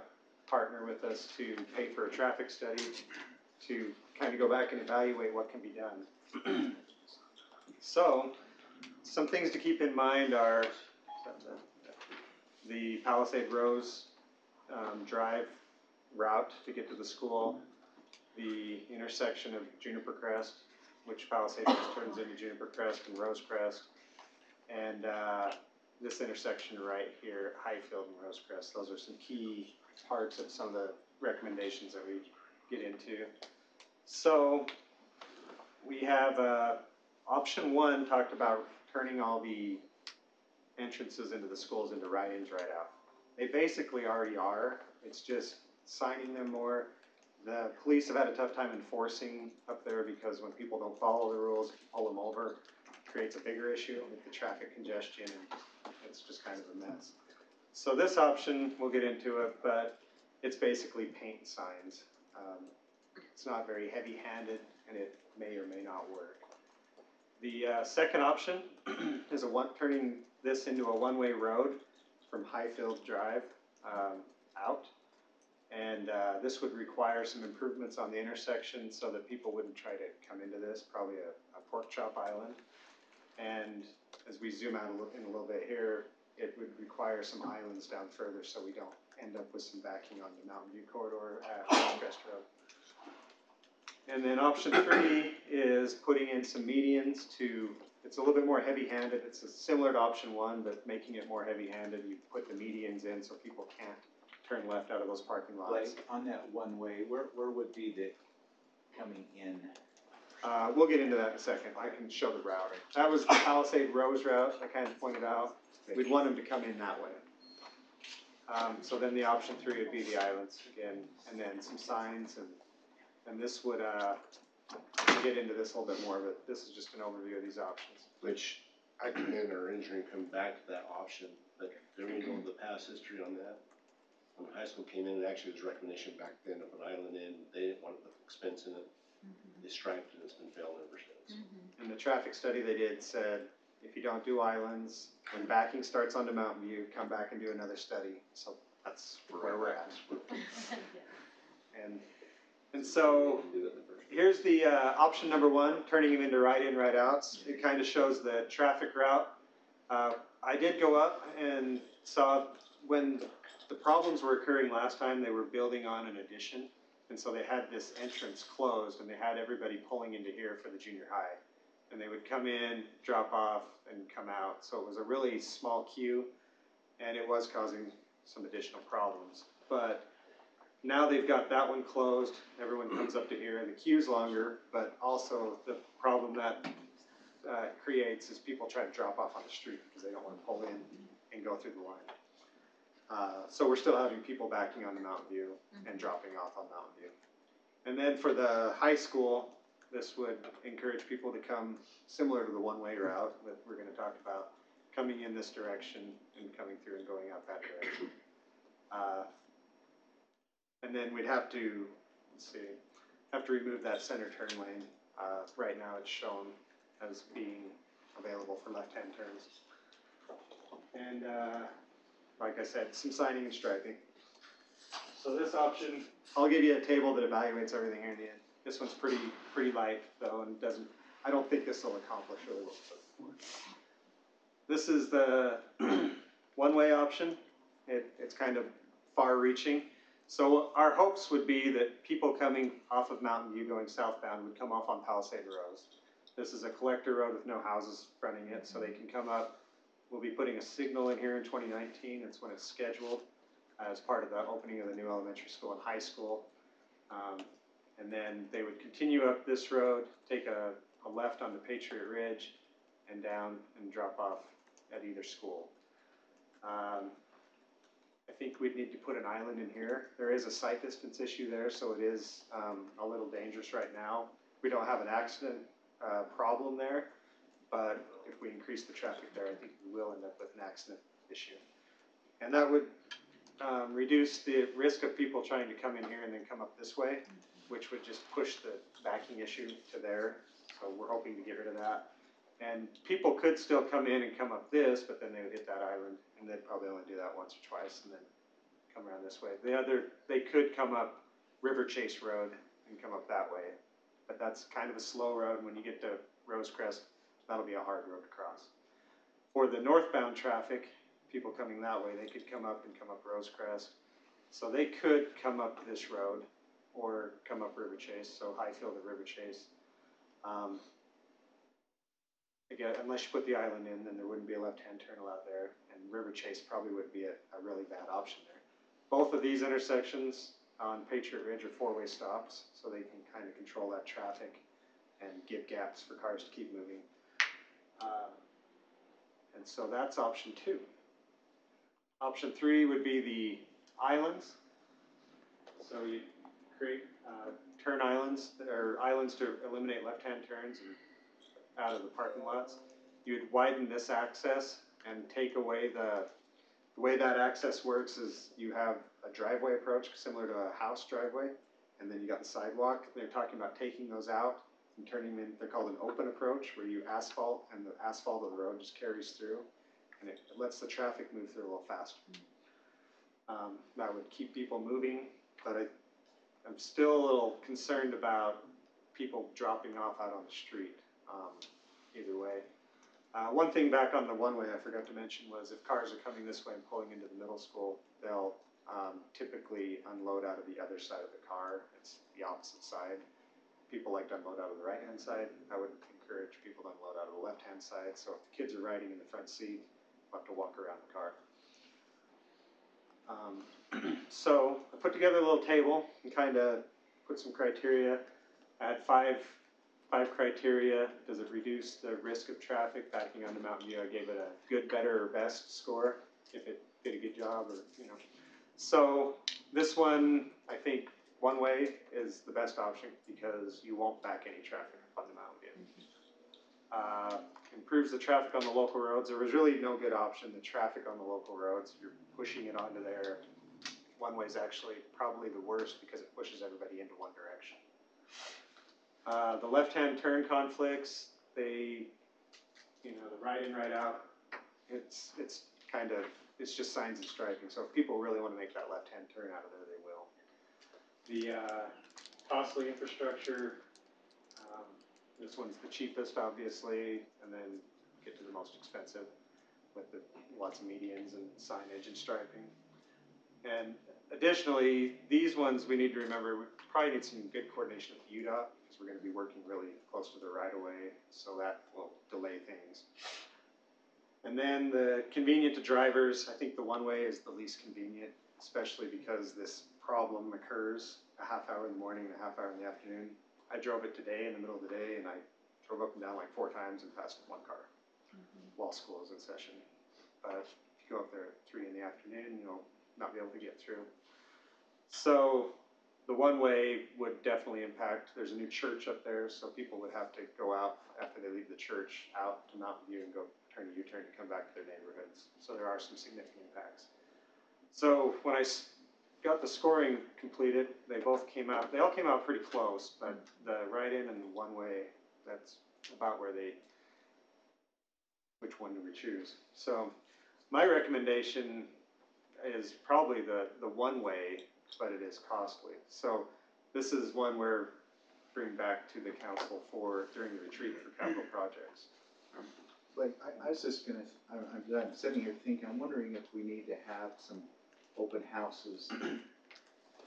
partner with us to pay for a traffic study to kind of go back and evaluate what can be done. So, some things to keep in mind are the Palisade Rose Drive route to get to the school, the intersection of Juniper Crest, which Palisade Rose turns into Juniper Crest and Rose Crest, and this intersection right here, Highfield and Rose Crest. Those are some key parts of some of the recommendations that we get into. So we have option one talked about turning all the entrances into the schools into right-ins, right-out. They basically already are. It's just signing them more. The police have had a tough time enforcing up there because when people don't follow the rules, pull them over, it creates a bigger issue with the traffic congestion, and it's just kind of a mess. So this option, we'll get into it, but it's basically paint signs. It's not very heavy-handed, and it may or may not work. The second option is turning this into a one-way road from Highfield Drive out. And this would require some improvements on the intersection so that people wouldn't try to come into this, probably a pork chop island. And as we zoom out in a little bit here, it would require some islands down further so we don't end up with some backing on the Mountain View corridor at Crest Road. And then option three is putting in some medians it's a little bit more heavy-handed. It's similar to option one, but making it more heavy-handed. You put the medians in so people can't turn left out of those parking lots. Blake, on that one way, where would be the coming in? We'll get into that in a second. I can show the route. That was the Palisade Rose route I kind of pointed out. We'd want them to come in that way. So then the option three would be the islands again, and then some signs, and this would, we'll get into this a little bit more, but this is just an overview of these options. Which I commend our engineering come back to that option, but everyone know the past history on that. When high school came in, it actually was recommendation back then of an island in, they didn't want to put expense in it. They striped it, it's been failed ever since. And the traffic study they did said, if you don't do islands, when backing starts onto Mountain View, come back and do another study. So that's where we're at. And so here's the option number one, turning them into right-in, right-outs. It kind of shows the traffic route. I did go up and saw when the problems were occurring last time, they were building on an addition. And so they had this entrance closed and they had everybody pulling into here for the junior high. And they would come in, drop off, and come out. So it was a really small queue and it was causing some additional problems. But now they've got that one closed, everyone comes up to here, the queue's longer, but also the problem that creates is people try to drop off on the street because they don't want to pull in and go through the line. So we're still having people backing onto Mountain View and dropping off on Mountain View. And then for the high school, this would encourage people to come similar to the one-way route that we're going to talk about, coming in this direction and coming through and going out that direction. And then we'd have to, have to remove that center turn lane. Right now it's shown as being available for left-hand turns. And like I said, some signing and striping. So this option, I'll give you a table that evaluates everything here in the end. This one's pretty light though, and I don't think this will accomplish really what we're looking for. This is the one-way option. It's kind of far-reaching. So our hopes would be that people coming off of Mountain View going southbound would come off on Palisade Road. This is a collector road with no houses fronting it, so they can come up. We'll be putting a signal in here in 2019. It's when it's scheduled as part of the opening of the new elementary school and high school. And then they would continue up this road, take a left onto Patriot Ridge, and down and drop off at either school. I think we'd need to put an island in here. There is a sight distance issue there, so it is a little dangerous right now. We don't have an accident problem there, but if we increase the traffic there, I think we will end up with an accident issue. And that would reduce the risk of people trying to come in here and then come up this way, which would just push the backing issue to there. So we're hoping to get rid of that. And people could still come in and come up this, but then they would hit that island, and they'd probably only do that once or twice and then come around this way. They could come up River Chase Road and come up that way, but that's kind of a slow road. When you get to Rosecrest, that'll be a hard road to cross. For the northbound traffic, people coming that way, they could come up Rosecrest. So they could come up this road or come up River Chase, so Highfield or River Chase. Again, unless you put the island in, then there wouldn't be a left-hand turn allowed there, and River Chase probably would be a really bad option there. Both of these intersections on Patriot Ridge are four-way stops, so they can kind of control that traffic and give gaps for cars to keep moving. And so that's option 2. Option 3 would be the islands. So you create turn islands, or islands to eliminate left-hand turns and out of the parking lots. You would widen this access and take away the way that access works is you have a driveway approach similar to a house driveway, and then you got the sidewalk. They're talking about taking those out and turning them in. They're called an open approach, where you asphalt and the asphalt of the road just carries through, and it lets the traffic move through a little faster. That would keep people moving, but I'm still a little concerned about people dropping off out on the street. Either way. One thing back on the one-way I forgot to mention was if cars are coming this way and pulling into the middle school, they'll typically unload out of the other side of the car. It's the opposite side. People like to unload out of the right-hand side. I would encourage people to unload out of the left-hand side. So if the kids are riding in the front seat, they'll have to walk around the car. So I put together a little table and kind of put some criteria. I had five criteria. Does it reduce the risk of traffic backing onto Mountain View? I gave it a good, better, or best score if it did a good job, or So this one, I think one way is the best option because you won't back any traffic up onto Mountain View. Improves the traffic on the local roads. There was really no good option. The traffic on the local roads, you're pushing it onto there. One way is actually probably the worst because it pushes everybody into one direction. The left-hand turn conflicts, the right in, right out, it's just signs and striping. So if people really want to make that left-hand turn out of there, they will. The costly infrastructure, this one's the cheapest, obviously, and then get to the most expensive with lots of medians and signage and striping. And additionally, these ones we need to remember, we probably need some good coordination with UDOT because we're going to be working really close to the right-of-way, so that will delay things. And then the convenient to drivers, I think the one-way is the least convenient, especially because this problem occurs a half hour in the morning and a half hour in the afternoon. I drove it today in the middle of the day, and I drove up and down like 4 times and passed one car while school is in session. But if you go up there at 3 in the afternoon, you'll not be able to get through. So the one-way would definitely impact. There's a new church up there, so people would have to go out after they leave the church out to Mountain View and go turn a U-turn to come back to their neighborhoods. So there are some significant impacts. So when I got the scoring completed, they all came out pretty close, but the right-in and the one-way, that's about which one do we choose? So my recommendation is probably the one-way, but it is costly. So this is one we're bringing back to the council during the retreat for capital projects. Like, I was just gonna, I'm sitting here thinking, I'm wondering if we need to have some open houses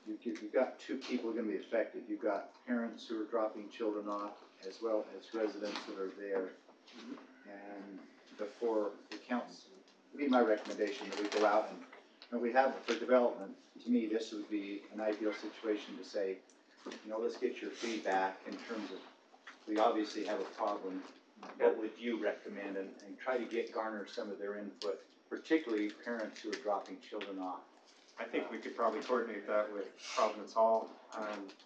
you've got two people gonna be affected. You've got parents who are dropping children off, as well as residents that are there. And before the council, it'd be my recommendation that we go out and, when we have it for development, to me, this would be an ideal situation to say, you know, let's get your feedback in terms of, we obviously have a problem. What would you recommend, and try to garner some of their input, particularly parents who are dropping children off. I think we could probably coordinate that with Providence Hall,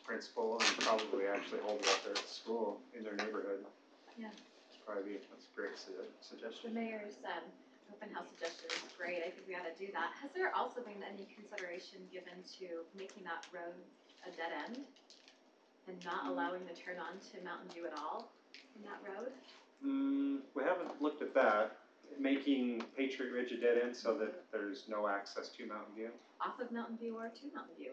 principal, and probably actually hold it up there at the school in their neighborhood. Yeah. That's a great The suggestion. mayor's open house suggestion is great. I think we ought to do that. Has there also been any consideration given to making that road a dead end and not allowing the turn on to Mountain View at all in that road? We haven't looked at that, making Patriot Ridge a dead end so that there's no access to Mountain View. Off of Mountain View or to Mountain View?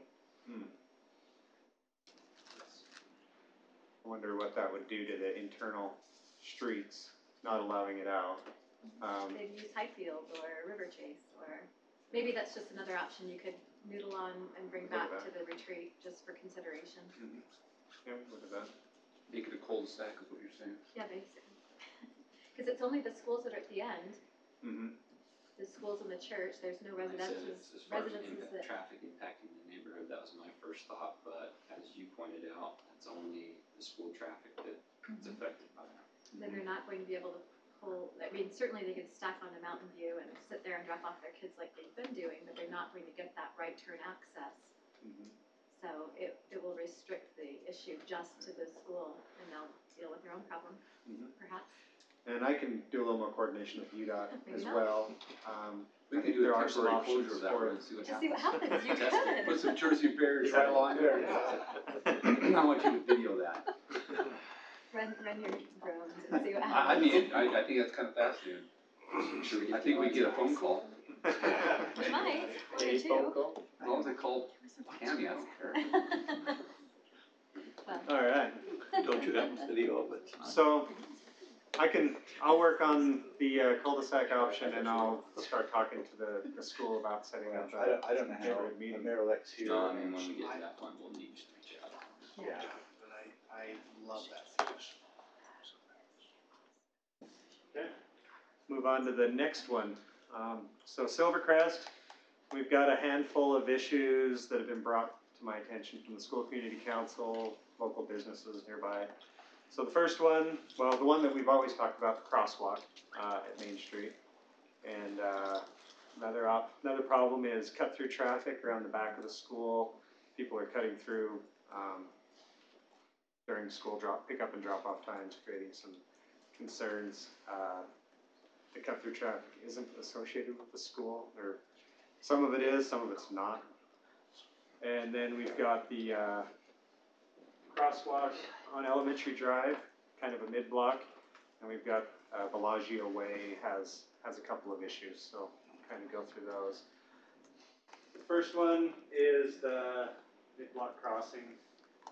I wonder what that would do to the internal streets, not allowing it out. Maybe use Highfield or River Chase, or maybe that's just another option you could noodle on and bring back to the retreat just for consideration. Yeah, we look at that. Make it a cul-de-sac is what you're saying. Yeah, basically. Because it's only the schools that are at the end. The schools and the church, there's no Like I said, residences, as far as residences that. traffic impacting the neighborhood, that was my first thought, but as you pointed out, it's only the school traffic that's affected by that. Then they're not going to be able to pull, I mean, certainly they could stack onto Mountain View and sit there and drop off their kids like they've been doing, but they're not going to get that right turn access. So it will restrict the issue just to the school, and they'll deal with their own problem, perhaps. And I can do a little more coordination with UDOT as Maybe not. well. We I can think do there a are some temporary options closure of that for road it. and see what Just see what happens. happens, you Test it. Put could. some Jersey barriers right along there. I want you to video that. Run your drones and see what I happens. mean, I think that's kind of fascinating. I think we get a phone call. We might, one or two. As long as they call Tammy, I don't care. All right. Don't you have a video of it? So I'll work on the cul-de-sac option, and I'll start talking to the school about setting up a I don't know how neighborhood the meeting. mayor elects here. No, I mean, when we get to that point, we'll need to reach out. Yeah. But I love that suggestion. Okay, move on to the next one. So Silvercrest, we've got a handful of issues that have been brought to my attention from the school community council, local businesses nearby. So the first one, well, the one that we've always talked about, the crosswalk at Main Street. And another problem is cut-through traffic around the back of the school. People are cutting through during school pick-up and drop-off times, creating some concerns. The cut-through traffic isn't associated with the school, or some of it is, some of it's not. And then we've got the crosswalk on Elementary Drive, kind of a mid-block, and we've got Bellagio Way has a couple of issues, so kind of go through those. The first one is the mid-block crossing.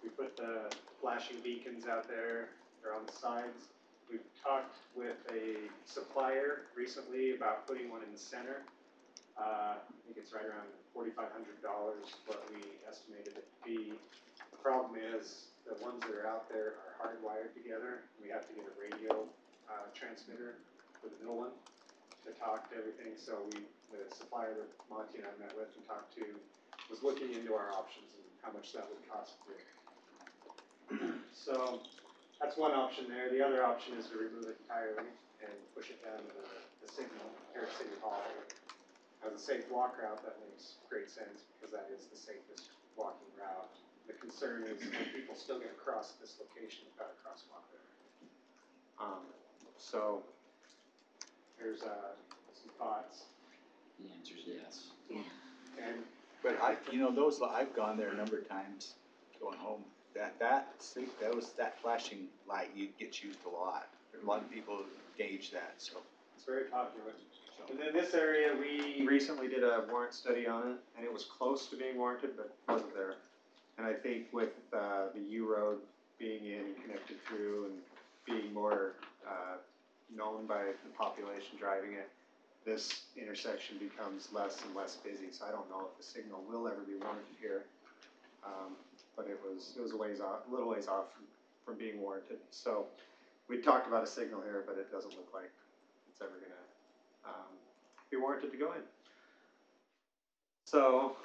We put the flashing beacons out there, they're on the sides. We've talked with a supplier recently about putting one in the center. I think it's right around $4,500 what we estimated it to be. The problem is the ones that are out there are hardwired together. We have to get a radio transmitter for the middle one to talk to everything. So the supplier that Monty and I met with and talked to was looking into our options and how much that would cost to do. So that's one option there. The other option is to remove it entirely and push it down to the signal here at City Hall. As a safe walk route, that makes great sense because that is the safest walking route. The concern is that people still get across this location without a crosswalk there. So there's some thoughts. The answer is yes. And But I've gone there a number of times going home. That flashing light gets used a lot. A lot of people gauge that, so. it's very popular. And then this area, we recently did a warrant study on it, and it was close to being warranted, but wasn't there. And I think with the U road being in and connected through and being more known by the population driving it, this intersection becomes less and less busy. So I don't know if the signal will ever be warranted here. it was a little ways off from being warranted. So we talked about a signal here, but it doesn't look like it's ever gonna be warranted to go in. So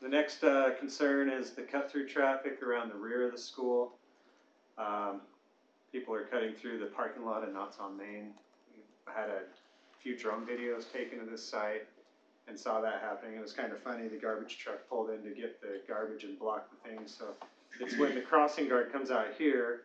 the next concern is the cut-through traffic around the rear of the school. People are cutting through the parking lot and Knott's on Main. I had a few drone videos taken of this site and saw that happening. It was kind of funny. The garbage truck pulled in to get the garbage and blocked the thing. So it's when the crossing guard comes out here,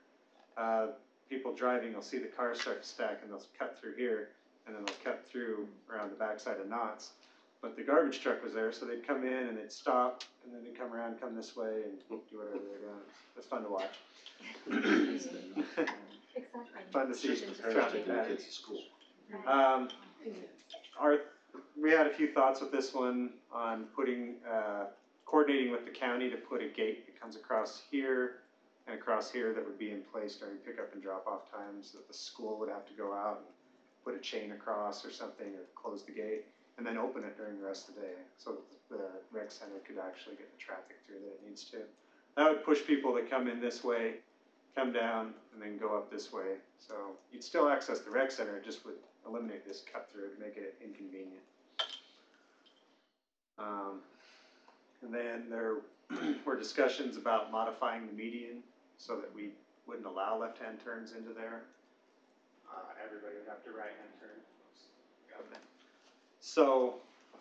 people driving will see the cars start to stack and they'll cut through here and then they'll cut through around the backside of Knott's. But the garbage truck was there, so they'd come in and they'd stop and then they'd come around, come this way and do whatever they're doing. It's fun to watch. Fun to see traffic pattern. We had a few thoughts with this one on putting, coordinating with the county to put a gate that comes across here and across here that would be in place during pickup and drop off times, that the school would have to go out and put a chain across or something, or close the gate and then open it during the rest of the day so that the rec center could actually get the traffic through that it needs to. That would push people to come in this way, come down, and then go up this way. So you'd still access the rec center, it just would eliminate this cut through, make it inconvenient. And then there were discussions about modifying the median so that we wouldn't allow left-hand turns into there. Everybody would have to right-hand turn. So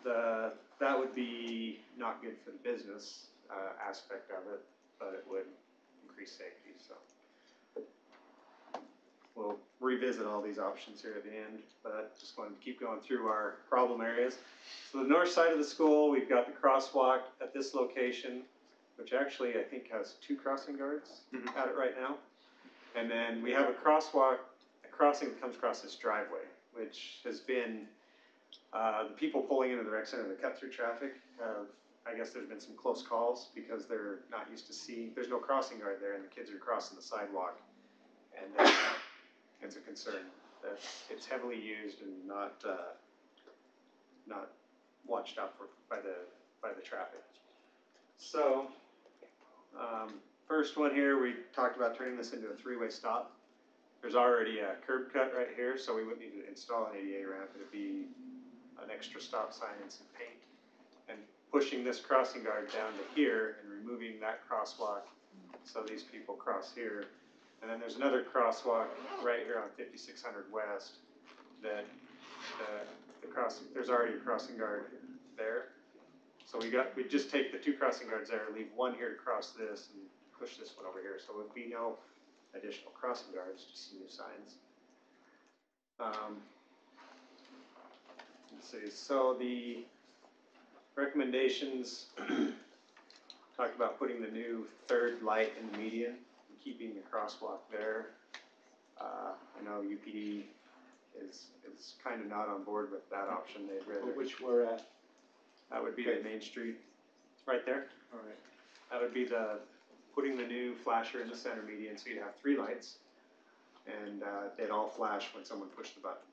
that would be not good for the business aspect of it, but it would increase safety. So we'll revisit all these options here at the end, but just wanted to keep going through our problem areas. So the north side of the school, we've got the crosswalk at this location, which actually I think has 2 crossing guards at it right now. And then we have a crossing that comes across this driveway, which has been, the people pulling into the rec center, the cut-through traffic, I guess there's been some close calls because they're not used to seeing, there's no crossing guard there and the kids are crossing the sidewalk. And it's a concern that it's heavily used and not watched out for by the traffic. So, first one here, we talked about turning this into a 3-way stop. There's already a curb cut right here, so we wouldn't need to install an ADA ramp. It'd be an extra stop sign and some paint. And pushing this crossing guard down to here and removing that crosswalk so these people cross here. And then there's another crosswalk right here on 5600 West that there's already a crossing guard there. So we just take the 2 crossing guards there, leave one here to cross this and push this one over here. So there would be no additional crossing guards, just some new signs. Let's see, so the recommendations talked about putting the new 3rd light in the median and keeping the crosswalk there. I know UPD is kind of not on board with that option. They'd rather. Which we're at? That would be the Main Street, right there. All right. That would be putting the new flasher in the center median, so you'd have 3 lights, and they'd all flash when someone pushed the button.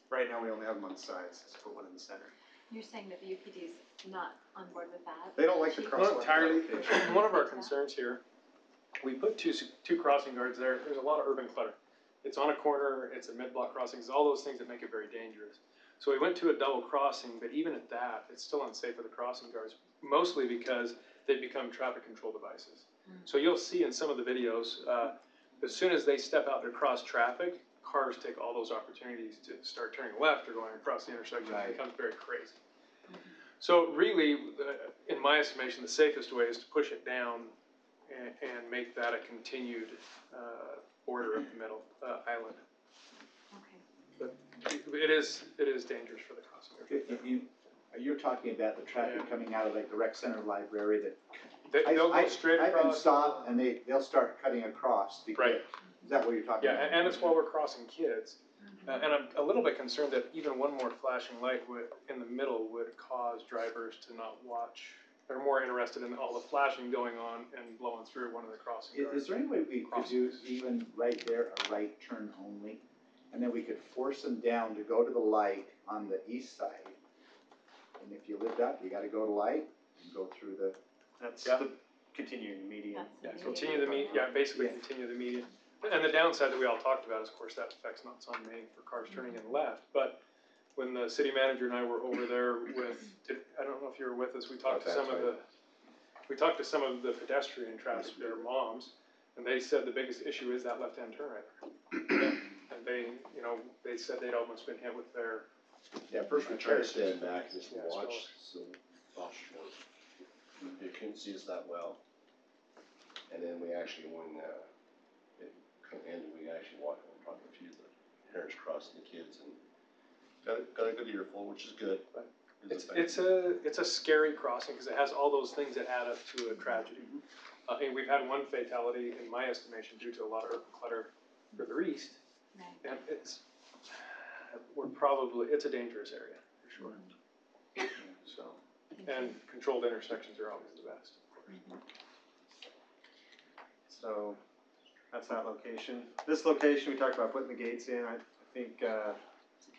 Right now we only have them on the sides, let's put one in the center. You're saying that the UPD's not on board with that? They don't like the crosswalk. Not entirely. One of our concerns here, we put two crossing guards there. There's a lot of urban clutter. It's on a corner, it's a mid-block crossings, all those things that make it very dangerous. So we went to a double crossing, but even at that, it's still unsafe for the crossing guards, mostly because they become traffic control devices. So you'll see in some of the videos, as soon as they step out to cross traffic, cars take all those opportunities to start turning left or going across the intersection. It becomes very crazy. So really, in my estimation, the safest way is to push it down and make that a continued border of the middle island. But it is dangerous for the crossing guards. You're talking about the traffic coming out of like the rec center library that they'll go straight across. I've been stopped and they'll start cutting across to get. Is that what you're talking about? Yeah, and it's while we're crossing kids. And I'm a little bit concerned that even one more flashing light in the middle would cause drivers to not watch. They're more interested in all the flashing going on and blowing through one of the crossing guards. Is there any way we could do even right there a right turn only? And then we could force them down to go to the light on the east side. And if you lived up, you gotta go to light and go through the. That's the continuing the median. That's Continue the basically continue the median. And the downside that we all talked about is, of course, that affects knots on Main for cars turning in left. But when the city manager and I were over there I don't know if you were with us, we talked to some of the pedestrian traffic, their moms, and they said the biggest issue is that left-hand turn right there. And they said they'd almost been hit with their. Yeah, first we try to stand back and just watch, so you couldn't see us that well. And then we actually, when it ended, we actually walked and talked to a few of the parents crossing the kids and got a good earful, which is good. It's a scary crossing because it has all those things that add up to a tragedy. And we've had one fatality, in my estimation, due to a lot of urban clutter further east. And it's a dangerous area for sure. So, and controlled intersections are always the best, of course. So, that's that location. This location, we talked about putting the gates in. I think the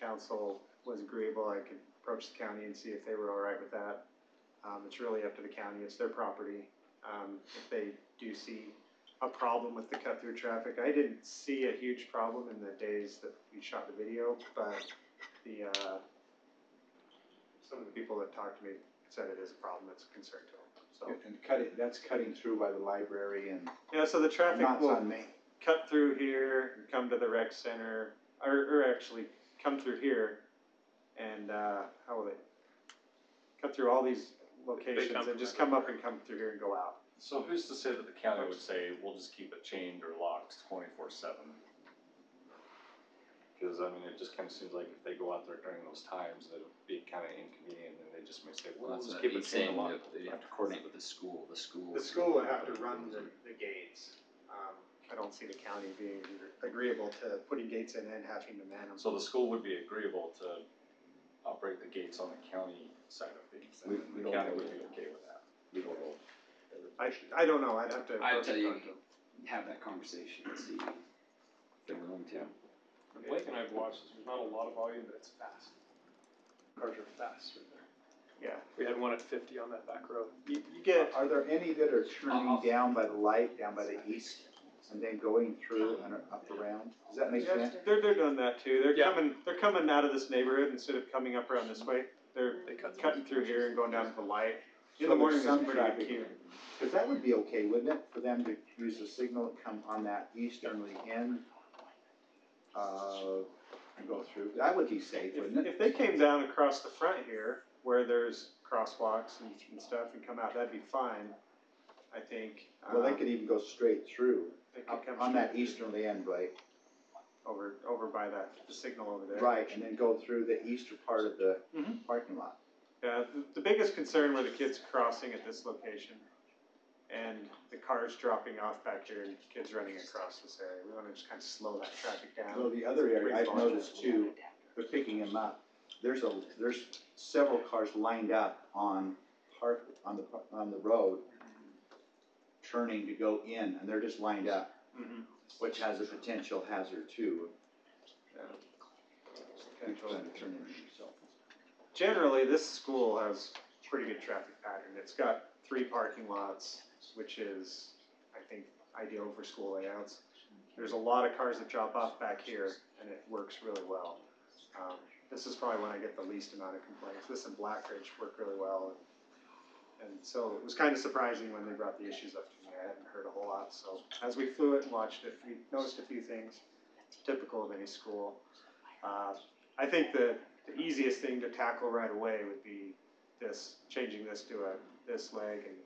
council was agreeable. I could approach the county and see if they were all right with that. It's really up to the county. It's their property. If they do see a problem with the cut-through traffic, I didn't see a huge problem in the days that we shot the video, but some of the people that talked to me said it is a problem. It's a concern to them. So. And that's cutting through by the library and. Yeah, so the traffic Knots will on Main. cut through here and come to the rec center, or actually come through here, and how will they cut through all these locations and just come up and come through here and go out? So who's to say that the county would say, we'll just keep it chained or locked 24/7? Because, I mean, it just kind of seems like if they go out there during those times, it'll be kind of inconvenient, and they just may say, well, That's let's what keep it he's saying, chained locked. they have to coordinate with the school, The school would have to run the gates. I don't see the county being agreeable to putting gates in and having to man them. So the school would be agreeable to operate the gates on the county side of things, and the don't county know. would be okay with that. We don't know. I don't know. I'd have to. I'd tell you, talk to them. have that conversation and see if they're willing to. Blake and I've watched this. There's not a lot of volume, but it's fast. Cars are fast right there. Yeah. We had one at 50 on that back road. You get. Are there any that are turning down by the light, down by the east, and then going through and up around? Does that make sense? They're doing that too. They're Yeah. coming out of this neighborhood instead of coming up around this way. They're cutting through here and going down to the light. In the morning, it's pretty cute. Because that would be okay, wouldn't it, for them to use the signal and come on that easterly end, and go through? That would be safe, wouldn't it? If they came down across the front here, where there's crosswalks and stuff, and come out, that'd be fine, I think. Well, they could even go straight through, They could up come on that straight easterly end, Blake. over by the signal over there. Right, and then go through the eastern part of the Mhm. parking lot. Yeah, the biggest concern were the kids crossing at this location, and the cars dropping off back here, and kids running across this area. We want to just kind of slow that traffic down. Well, the other area I've noticed too, they're picking them up. There's several cars lined up on the road, turning to go in, and they're just lined up, Mhm. which has a potential hazard too. Potential. Turn in, so. Generally, this school has pretty good traffic pattern. It's got 3 parking lots, which is, I think, ideal for school layouts. There's a lot of cars that drop off back here, and it works really well. This is probably when I get the least amount of complaints. This and Black Ridge work really well, and so it was kind of surprising when they brought the issues up to me. I hadn't heard a whole lot, so as we flew it and watched it, we noticed a few things, typical of any school. I think the easiest thing to tackle right away would be changing this to this leg and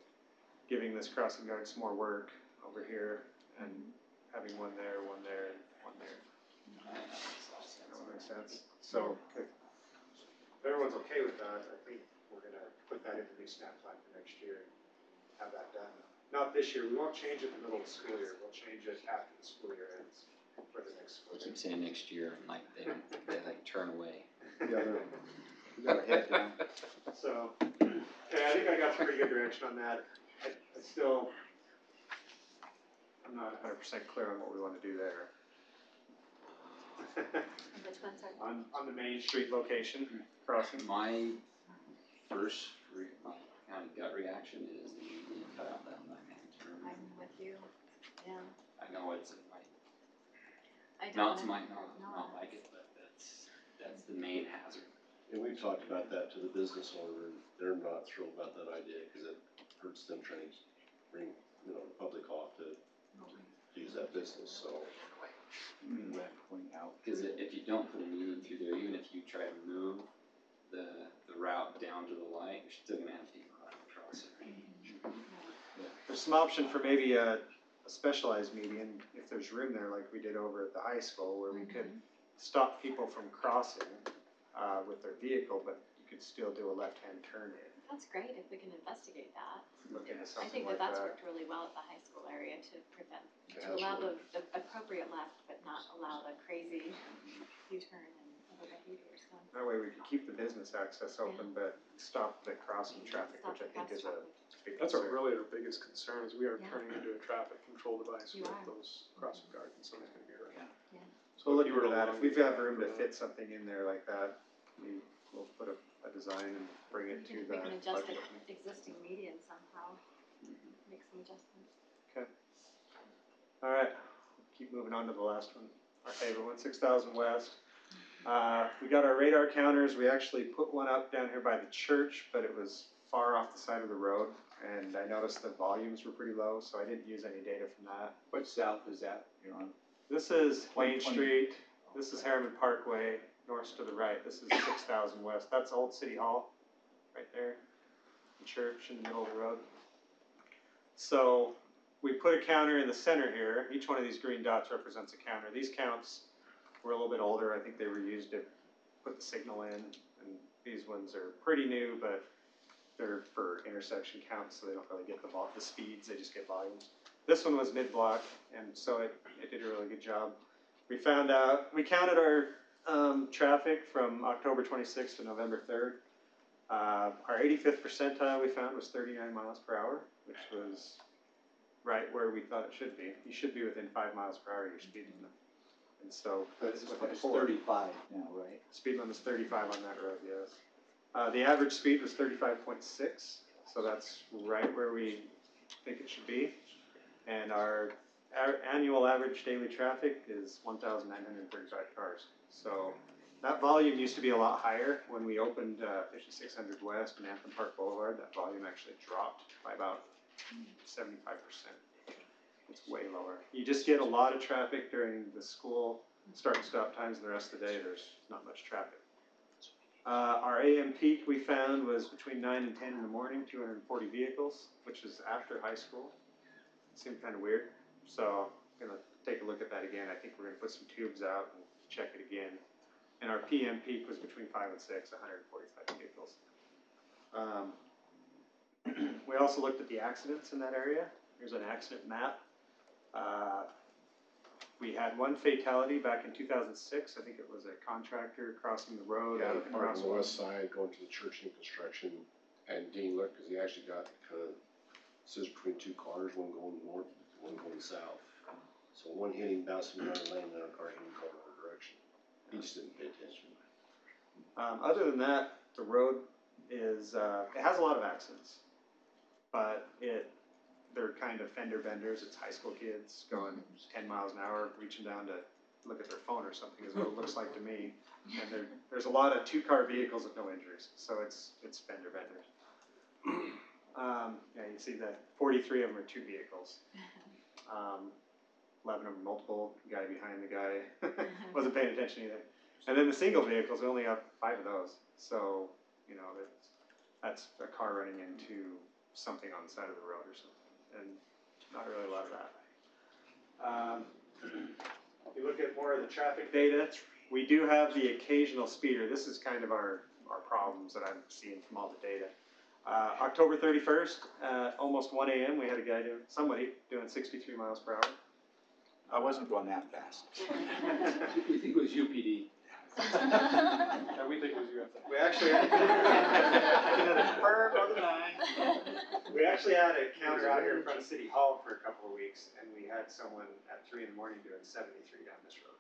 giving this crossing guard some more work over here and having one there, and one there. That would make sense. So if everyone's okay with that, I think we're gonna put that in the new snap plan for next year and have that done. Not this year. We won't change it in the middle of the school year. We'll change it after the school year ends for the next school I year. keep saying next year, and like they like turn away. Yeah, we got our head down. So, yeah, I think I got some pretty good direction on that. I'm not 100% clear on what we want to do there. Which ones are? On the Main Street location, crossing. My first, my kind of gut reaction is you cut out that line. Mountains might not like it, but that's the main hazard. And we've talked about that to the business owner, and they're not thrilled about that idea, cause it hurts them trying to bring, the public off to use that business, so. Point out. Cause if you don't put a median through there, even if you try to move the route down to the light, you're still gonna have people run across it. There's some option for maybe a specialized median, if there's room there, like we did over at the high school, where we could stop people from crossing, with their vehicle, but you could still do a left-hand turn in. That's great if we can investigate that. Look into I something think like that's that. worked really well at the high school area to prevent, It to has allow the worked. appropriate left, but not allow the crazy U-turn and other behavior, so. That way we could keep the business access open, but stop the crossing traffic, Stop which I the think is a cross-traffic. big That's concern. really our biggest concern, is we are Yeah. turning into a traffic control device You with are. those crossing guards, and somebody's gonna get hurt. So we'll look if you were into to that, if we elongate have room to that, fit something in there like that, we'll put a design and bring it to If the we can adjust budget. the existing median somehow, make some adjustments. Alright, keep moving on to the last one, our favorite one, 6,000 West. We got our radar counters, we actually put one up down here by the church, but it was far off the side of the road, and I noticed the volumes were pretty low, so I didn't use any data from that. What south is that you're on? This is Main 120. Street, this is Herriman Parkway, north to the right, this is 6,000 West, that's Old City Hall, right there, the church in the middle of the road. So, we put a counter in the center here, each one of these green dots represents a counter. These counts were a little bit older, I think they were used to put the signal in, and these ones are pretty new, but they're for intersection counts, so they don't really get the speeds, they just get volumes. This one was mid-block, and so it did a really good job. We found out, we counted our traffic from October 26th to November 3rd. Our 85th percentile we found was 39 miles per hour, which was right where we thought it should be. You should be within 5 miles per hour of your speed limit. And so, It's within 4. 35 now, right? Speed limit is 35 on that road, yes. The average speed was 35.6, so that's right where we think it should be. And our annual average daily traffic is 1,935 cars. So that volume used to be a lot higher. When we opened 5600 West and Anthem Park Boulevard, that volume actually dropped by about 75%. It's way lower. You just get a lot of traffic during the school start and stop times, and the rest of the day there's not much traffic. Our AM peak we found was between 9 and 10 in the morning, 240 vehicles, which is after high school. It seemed kind of weird, so I'm gonna take a look at that again. I think we're gonna put some tubes out and check it again. And our PM peak was between 5 and 6, 145 vehicles. We also looked at the accidents in that area. Here's an accident map. We had one fatality back in 2006. I think it was a contractor crossing the road. Yeah, out the in part on the Roswell. west side going to the church in construction, and Dean looked, cause he actually got kind of, says between two cars, one going north, one going south. So one hit him, bouncing around the lane, and another car hit him going the other direction. He just didn't pay attention. Other than that, the road is, it has a lot of accidents, but they're kind of fender benders. It's high school kids going 10 miles an hour, reaching down to look at their phone or something is what it looks like to me. And there's a lot of two-car vehicles with no injuries, so it's fender benders. Yeah, you see that 43 of them are two vehicles. 11 of them multiple, guy behind the guy wasn't paying attention either. And then the single vehicles, we only have 5 of those. So, you know, that's a car running into something on the side of the road or something. And not really a lot of that. If you look at more of the traffic data, we do have the occasional speeder. This is kind of our problems that I'm seeing from all the data. October 31st, almost 1 a.m., we had somebody doing 63 miles per hour. I wasn't going that fast. We think it was UPD. And we think it was UFO. We actually we actually had a counter out here in front of City Hall for a couple of weeks, and we had someone at 3 in the morning doing 73 down this road.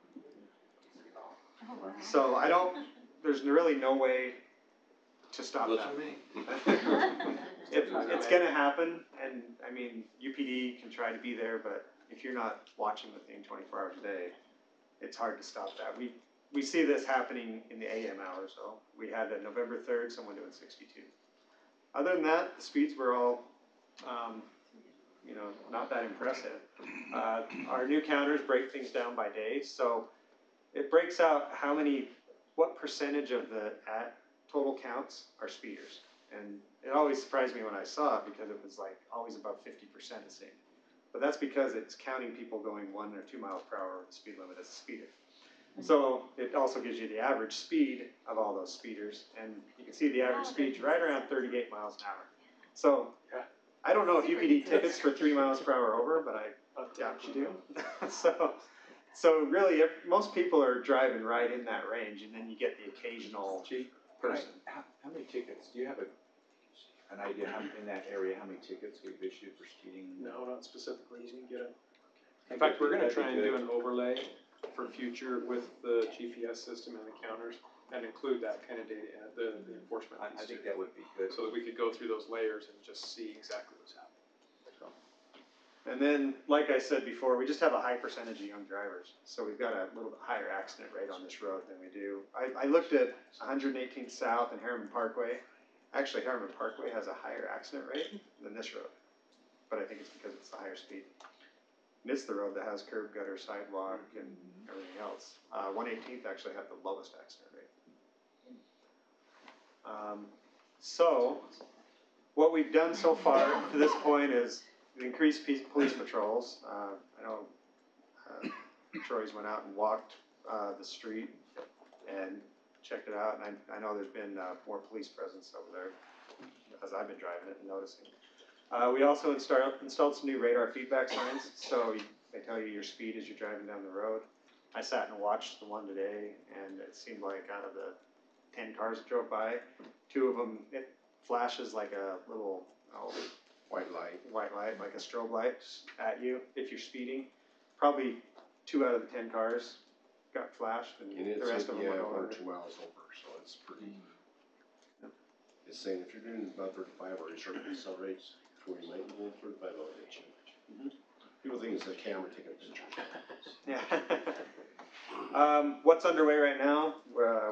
City Hall. Oh, wow. So there's really no way to stop that. It's gonna happen, and I mean, UPD can try to be there, but if you're not watching the thing 24 hours a day, it's hard to stop that. We see this happening in the AM hours though. We had a November 3rd, someone doing 62. Other than that, the speeds were all, not that impressive. Our new counters break things down by day, so it breaks out what percentage of the total counts are speeders. And it always surprised me when I saw it because it was like always above 50% the same. But that's because it's counting people going 1 or 2 miles per hour over the speed limit as a speeder. So it also gives you the average speed of all those speeders, and you can see the average speed's right around 38 miles an hour. So I don't know if you could eat tickets for 3 miles per hour over, but I doubt you do. So really, most people are driving right in that range, and then you get the occasional person. How many tickets, do you have an idea in that area, how many tickets we've issued for speeding? No, not specifically, you can get it. In fact, we're gonna try and do an overlay for future with the GPS system and the counters and include that kind of data in it, the enforcement. I think that would be good. So that we could go through those layers and just see exactly what's happening. And then, like I said before, we just have a high percentage of young drivers. So we've got a little bit higher accident rate on this road than we do. I looked at 118th South and Herriman Parkway. Actually, Herriman Parkway has a higher accident rate than this road. But I think it's because it's the higher speed. And it's the road that has curb, gutter, sidewalk, and everything else. 118th actually had the lowest accident rate. So, what we've done so far to this point is increase police patrols. I know Troy's went out and walked the street and checked it out, and I know there's been more police presence over there as I've been driving it and noticing. We also installed some new radar feedback signs, so they tell you your speed as you're driving down the road. I sat and watched the one today, and it seemed like out of the 10 cars that drove by, 2 of them, it flashes like a little white light, like a strobe light at you if you're speeding. Probably 2 out of the 10 cars got flashed, and the rest of them went 1 over. or 2 miles over, so it's pretty. It's saying if you're doing about 35 or you start to accelerate, before you might go 35, I'll hit you. People think it's a camera taking pictures. Yeah. What's underway right now?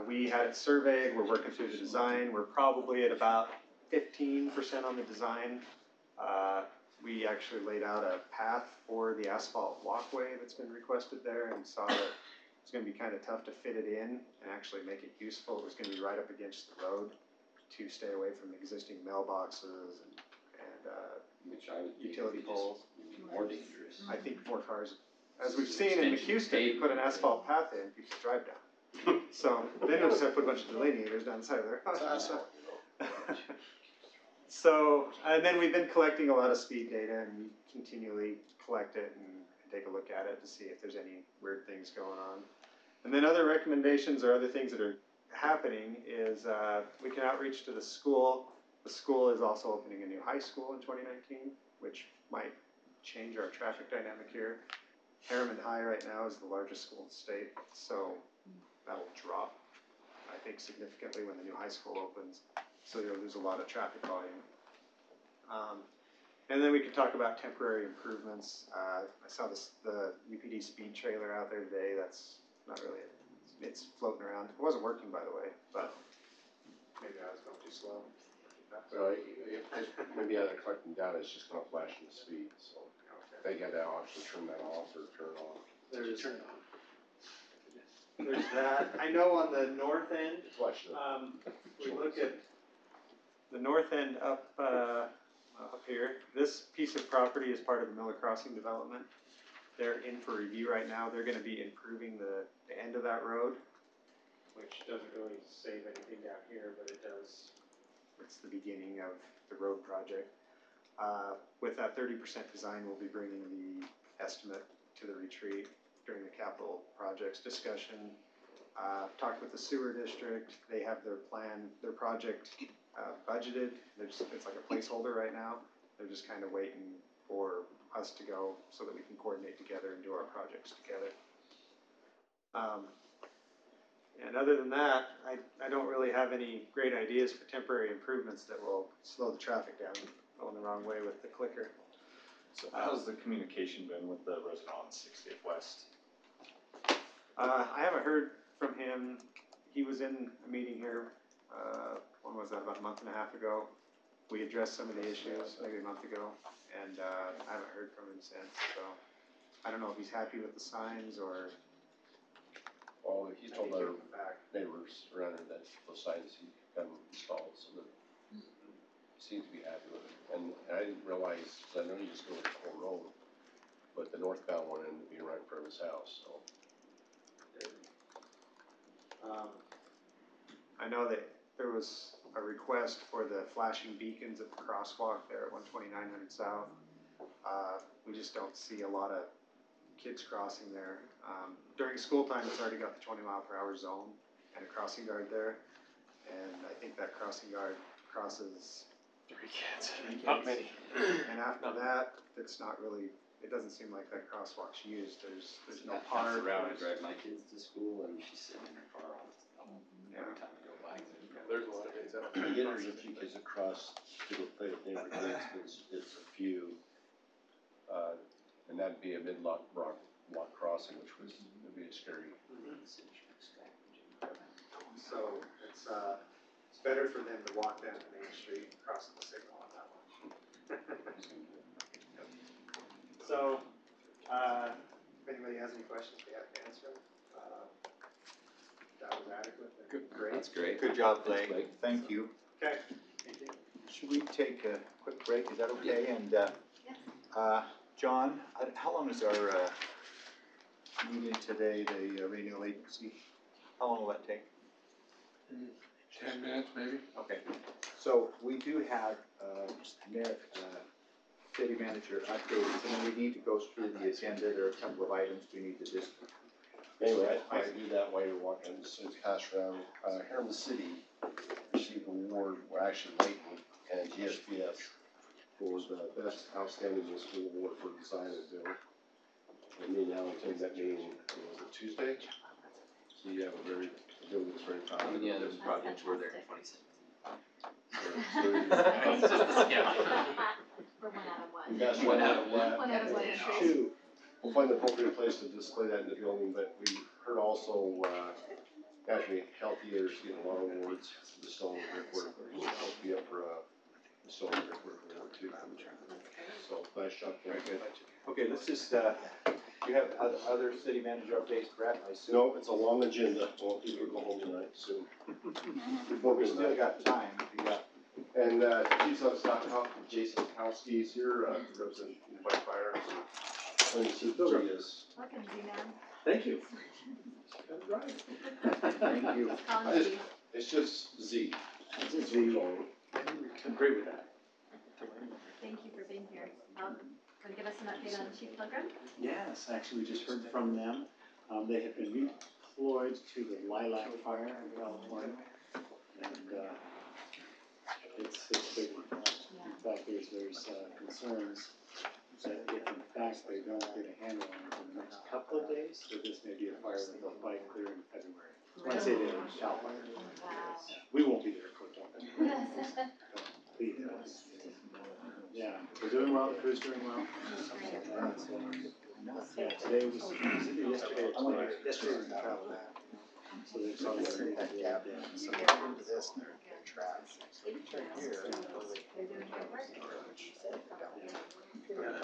We had it surveyed. We're working through the design. We're probably at about 15% on the design. We actually laid out a path for the asphalt walkway that's been requested there, and saw that it's going to be kind of tough to fit it in and actually make it useful. It was going to be right up against the road to stay away from existing mailboxes and utility poles. More dangerous. I think more cars, as we've seen in McHouston, you put an asphalt path in, people drive down. So then they'll just have to put a bunch of delineators down the side of their house. So, and then we've been collecting a lot of speed data, and we continually collect it and take a look at it to see if there's any weird things going on. And then other recommendations or other things that are happening is we can outreach to the school. The school is also opening a new high school in 2019, which might change our traffic dynamic here. Herriman High right now is the largest school in the state, so that will drop, I think, significantly when the new high school opens. So you'll lose a lot of traffic volume. And then we could talk about temporary improvements. I saw the UPD speed trailer out there today. That's not really it. It's floating around. It wasn't working, by the way, but maybe I was going too slow. Well, maybe as they're collecting data, it's just gonna flash the speed, so they got that option, turn that off or turn it on. There's that. I know on the north end, we look at the north end up here. This piece of property is part of the Miller Crossing development. They're in for review right now. They're going to be improving the end of that road, which doesn't really save anything down here, but it does. It's the beginning of the road project. With that 30% design, we'll be bringing the estimate to the retreat during the capital projects discussion. Talked with the sewer district. They have their plan, their project budgeted. It's like a placeholder right now. They're just kind of waiting for us to go so that we can coordinate together and do our projects together. And other than that, I don't really have any great ideas for temporary improvements that will slow the traffic down. Going the wrong way with the clicker. So how's the communication been with the resident on 60th West? I haven't heard from him. He was in a meeting here, when was that, about a month and a half ago? We addressed some of the issues, maybe a month ago, and, I haven't heard from him since, so. I don't know if he's happy with the signs or. Well, he told our neighbors around there that those signs he got installed, so that seems to be happy with it. And I didn't realize, cause I know you just go to Cole Road, but the northbound one ended up being right in front of his house, so. I know that there was a request for the flashing beacons at the crosswalk there at 12900 South. We just don't see a lot of kids crossing there. During school time, it's already got the 20-mile-per-hour zone and a crossing guard there. And I think that crossing guard crosses 3 kids. 3 kids. Not many. And after that, it's not really, it doesn't seem like that crosswalk's used. There's no That's park. the route I drive my kids to school, and she's sitting in her car all every time I go by. There's a lot of kids out Yeah, there. there's a few kids across to go play with neighbor kids, it's a few. And that'd be a mid-block block crossing, which would be a scary. So it's better for them to walk down to Main Street, cross the signal on that one. So, if anybody has any questions, we have to answer them. That was adequate. Great. That's great. Good job, Thanks, Blake. Blake. Thank you. Okay, thank you. Should we take a quick break? Is that okay? And, John, how long is our, meeting today, the renewal agency? How long will that take? 10 minutes maybe? Okay, so we do have, city manager updates, and then we need to go through the agenda. There are a couple of items we need to just. Anyway, I do that while you're walking, just so it's passed around. Herriman City received an award, well, actually Layton and GSPS for the best outstanding municipal award for design and build. And me and Alan attended that meeting, was it Tuesday? So you have a building that's very proud. Yeah, those projects were there in 2017. So Just a skip. We're 1 out of 1. you guys one out of what? 1 out of 1. Two. We'll find the appropriate place to display that in the building, but we heard also, actually, Healthy Years getting a lot of awards, the stone brickwork, will be up for, the stone brickwork award too. So, nice job. Very good. Okay, let's just, you have other city manager updates, Brett, I assume? No, it's a long agenda, well, people go home tonight soon. But we still got time, we got. And, Chief of Staff, Jason Kowski is here, representing White Fire. And he is. Welcome, Z-Man. Thank you. Thank you. Colin Z. It's just Z. Z. Agree with that. Thank you for being here. Want to give us an update on Chief Pilgrim? Yes, actually, we just heard from them. They have been redeployed to the Lilac Fire in California. And, it's a big one. In fact, there's concerns that if in fact they don't get a handle on it in the next couple of days, that this may be a fire that they'll fight clear in February. When I say they're in Cal Fire. Wow. We won't be there for it. Yeah, we're doing well, the crew's doing well. Yeah, today was, either yesterday or today. Yesterday was travel back. So they saw that gap in. So they get into this and they're trapped. So you turn here.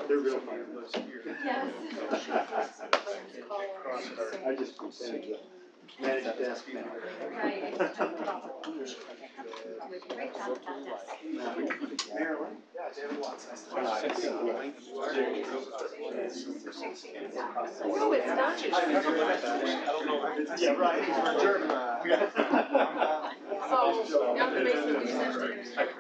They're real firefighters here. Yes. I just managed to ask you. Right. Great job with that desk. Marilyn? Yeah, David Watson. Oh, it's not. I don't know. Yeah, right, we're German. So, down the basement, you said we're gonna start.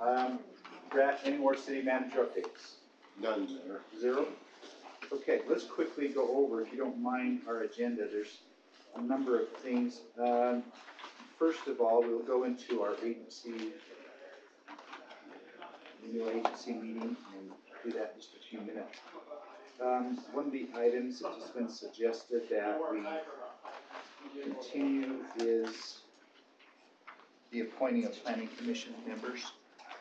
Brad, any more city manager updates? None there. Zero? Okay, let's quickly go over, if you don't mind, our agenda. There's a number of things. First of all, we'll go into our new agency meeting and do that in just a few minutes. One of the items that has been suggested that we continue is the appointing of planning commission members.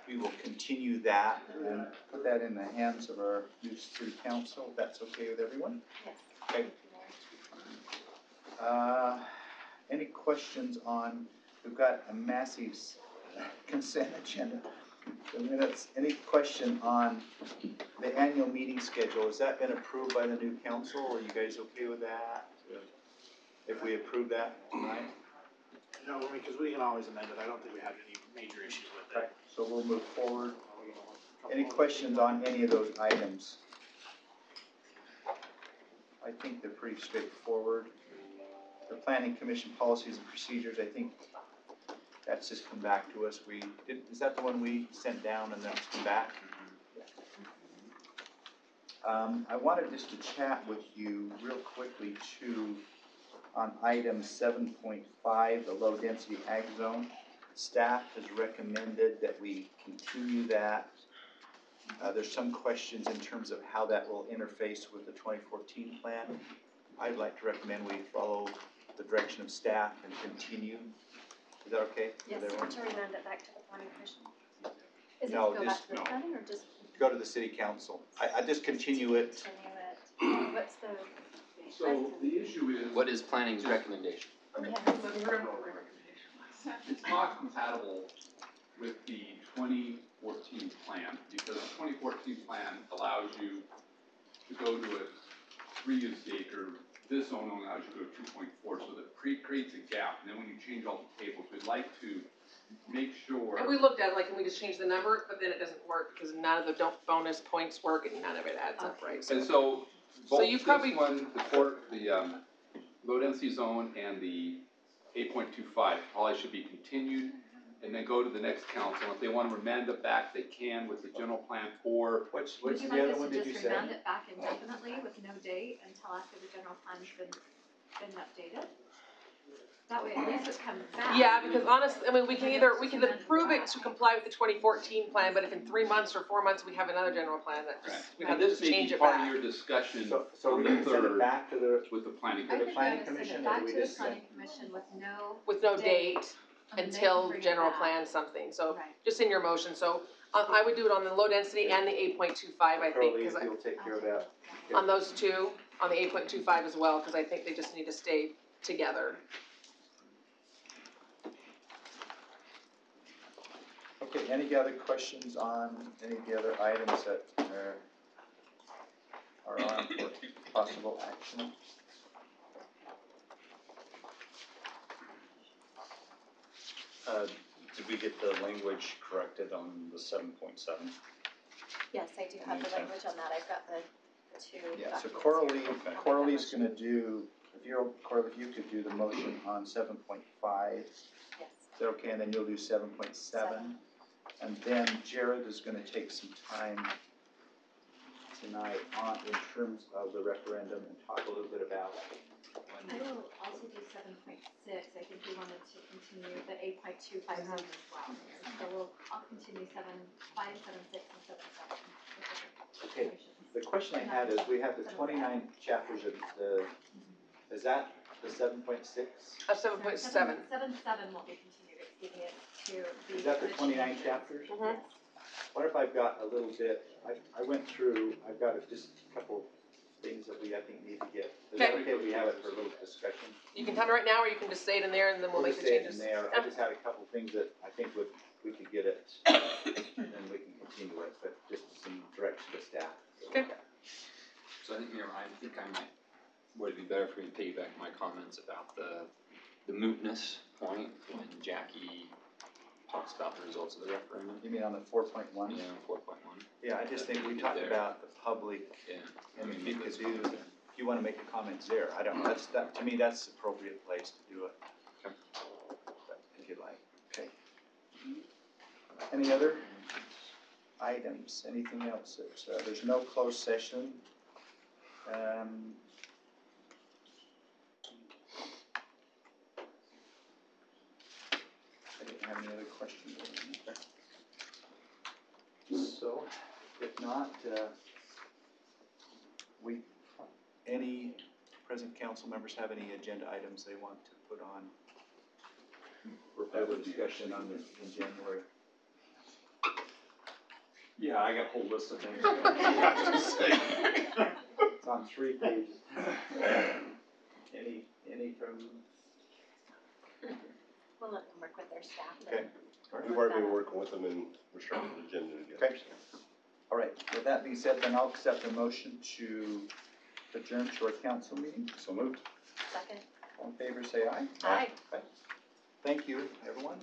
We will continue that and put that in the hands of our new city council, if that's okay with everyone? Yes. Okay. Any questions on, we've got a massive consent agenda. The minutes, any question on the annual meeting schedule? Has that been approved by the new council? Are you guys okay with that? If we approve that tonight? No, because we can always amend it, I don't think we have any major issues with Okay, it. so we'll move forward. Any questions on any of those items? I think they're pretty straightforward. The planning commission policies and procedures, I think that's just come back to us. Is that the one we sent down and then it's come back? I wanted just to chat with you real quickly too on item 7.5, the low density ag zone. Staff has recommended that we continue that. There's some questions in terms of how that will interface with the 2014 plan. I'd like to recommend we follow the direction of staff and continue. Is that okay? Yes, with everyone? To remand it back to the planning commission? Is it No, to go just- back to the planning or just? Go to the city council. I just continue it. Continue it. What's the? So the issue is. What is planning's recommendation? It's not compatible with the 2014 plan, because the 2014 plan allows you to go to a 3-use acre. This zone only allows you to go to 2.4, so that creates a gap, and then when you change all the tables, we'd like to make sure. And we looked at it, like, can we just change the number, but then it doesn't work, because none of the bonus points work, and none of it adds up, right? And so, both you this probably- one, the low density zone and the 8.25 probably should be continued, and then go to the next council. If they want to remand it back, they can with the general plan, or What's Would the you like other us one to did you just say? remand it back indefinitely with no date until after the general plan's been updated? That way at least it comes back. Yeah, because honestly, I mean, we can approve it to comply with the 2014 plan, but if in 3 months or 4 months we have another general plan, that just, we have and to this just may change be it part of back. your discussion So on we're the gonna send it third back to the with the planning I commission. think we planning ought to send commission, it or back do we to the just planning commission With no date and they can until bring it general back. plan something, so Right. just in your motion, so I would do it on the low density and the 8.25, I think, Crowley, because you'll take care of that. on those two, on the 8.25 as well, because I think they just need to stay together. Okay, any other questions on any of the other items that are on for possible action? Did we get the language corrected on the 7.7? Yes, I do have the language on that, I've got the two Yeah, so documents here. Corley's gonna do, Corley, if you could do the motion on 7.5, is Yes. that okay? And then you'll do 7.7. And then Jared is gonna take some time tonight in terms of the referendum and talk a little bit about. I will also do 7.6, I think we wanted to continue the 8.25 zone as well. So I'll continue 7.5, 7.6, and 7.7. Okay, the question I had is, we have the 29 chapters of is that the 7.6? 7.7. 7.7 won't be continued, it's giving it to the. Is that the 29 chapters? Mhm. What if I've got a little bit, I went through, I've got just a couple things that I think need to get. Is that Okay. okay if we have it for a little discussion? You can tell me right now, or you can just say it in there, and then we'll make just the say it changes. in there. I just had a couple things that I think we could get it, and then we can continue it, but just some direction to staff. Okay. So I think, Mayor, would it be better for me to piggyback my comments about the mootness point when Jackie talks about the results of the referendum? You mean on the 4.1? Yeah, 4.1. Yeah, I just think we talked about the public, Yeah. and if you could do, if you wanna make a comment there, I don't, to me, that's the appropriate place to do it. Okay. But if you'd like, okay. Any other items, anything else? There's no closed session. I didn't have any other questions. So, if not, any present council members have any agenda items they want to put on for further discussion on this in January? Yeah, I got a whole list of things. It's on 3 pages. Any from? We'll let them work with their staff. Okay. We've already been working with them and we're starting the agenda together. Okay. All right, with that being said, then I'll accept a motion to adjourn to our council meeting. So moved. Second. All in favor, say aye. Aye. Thank you, everyone.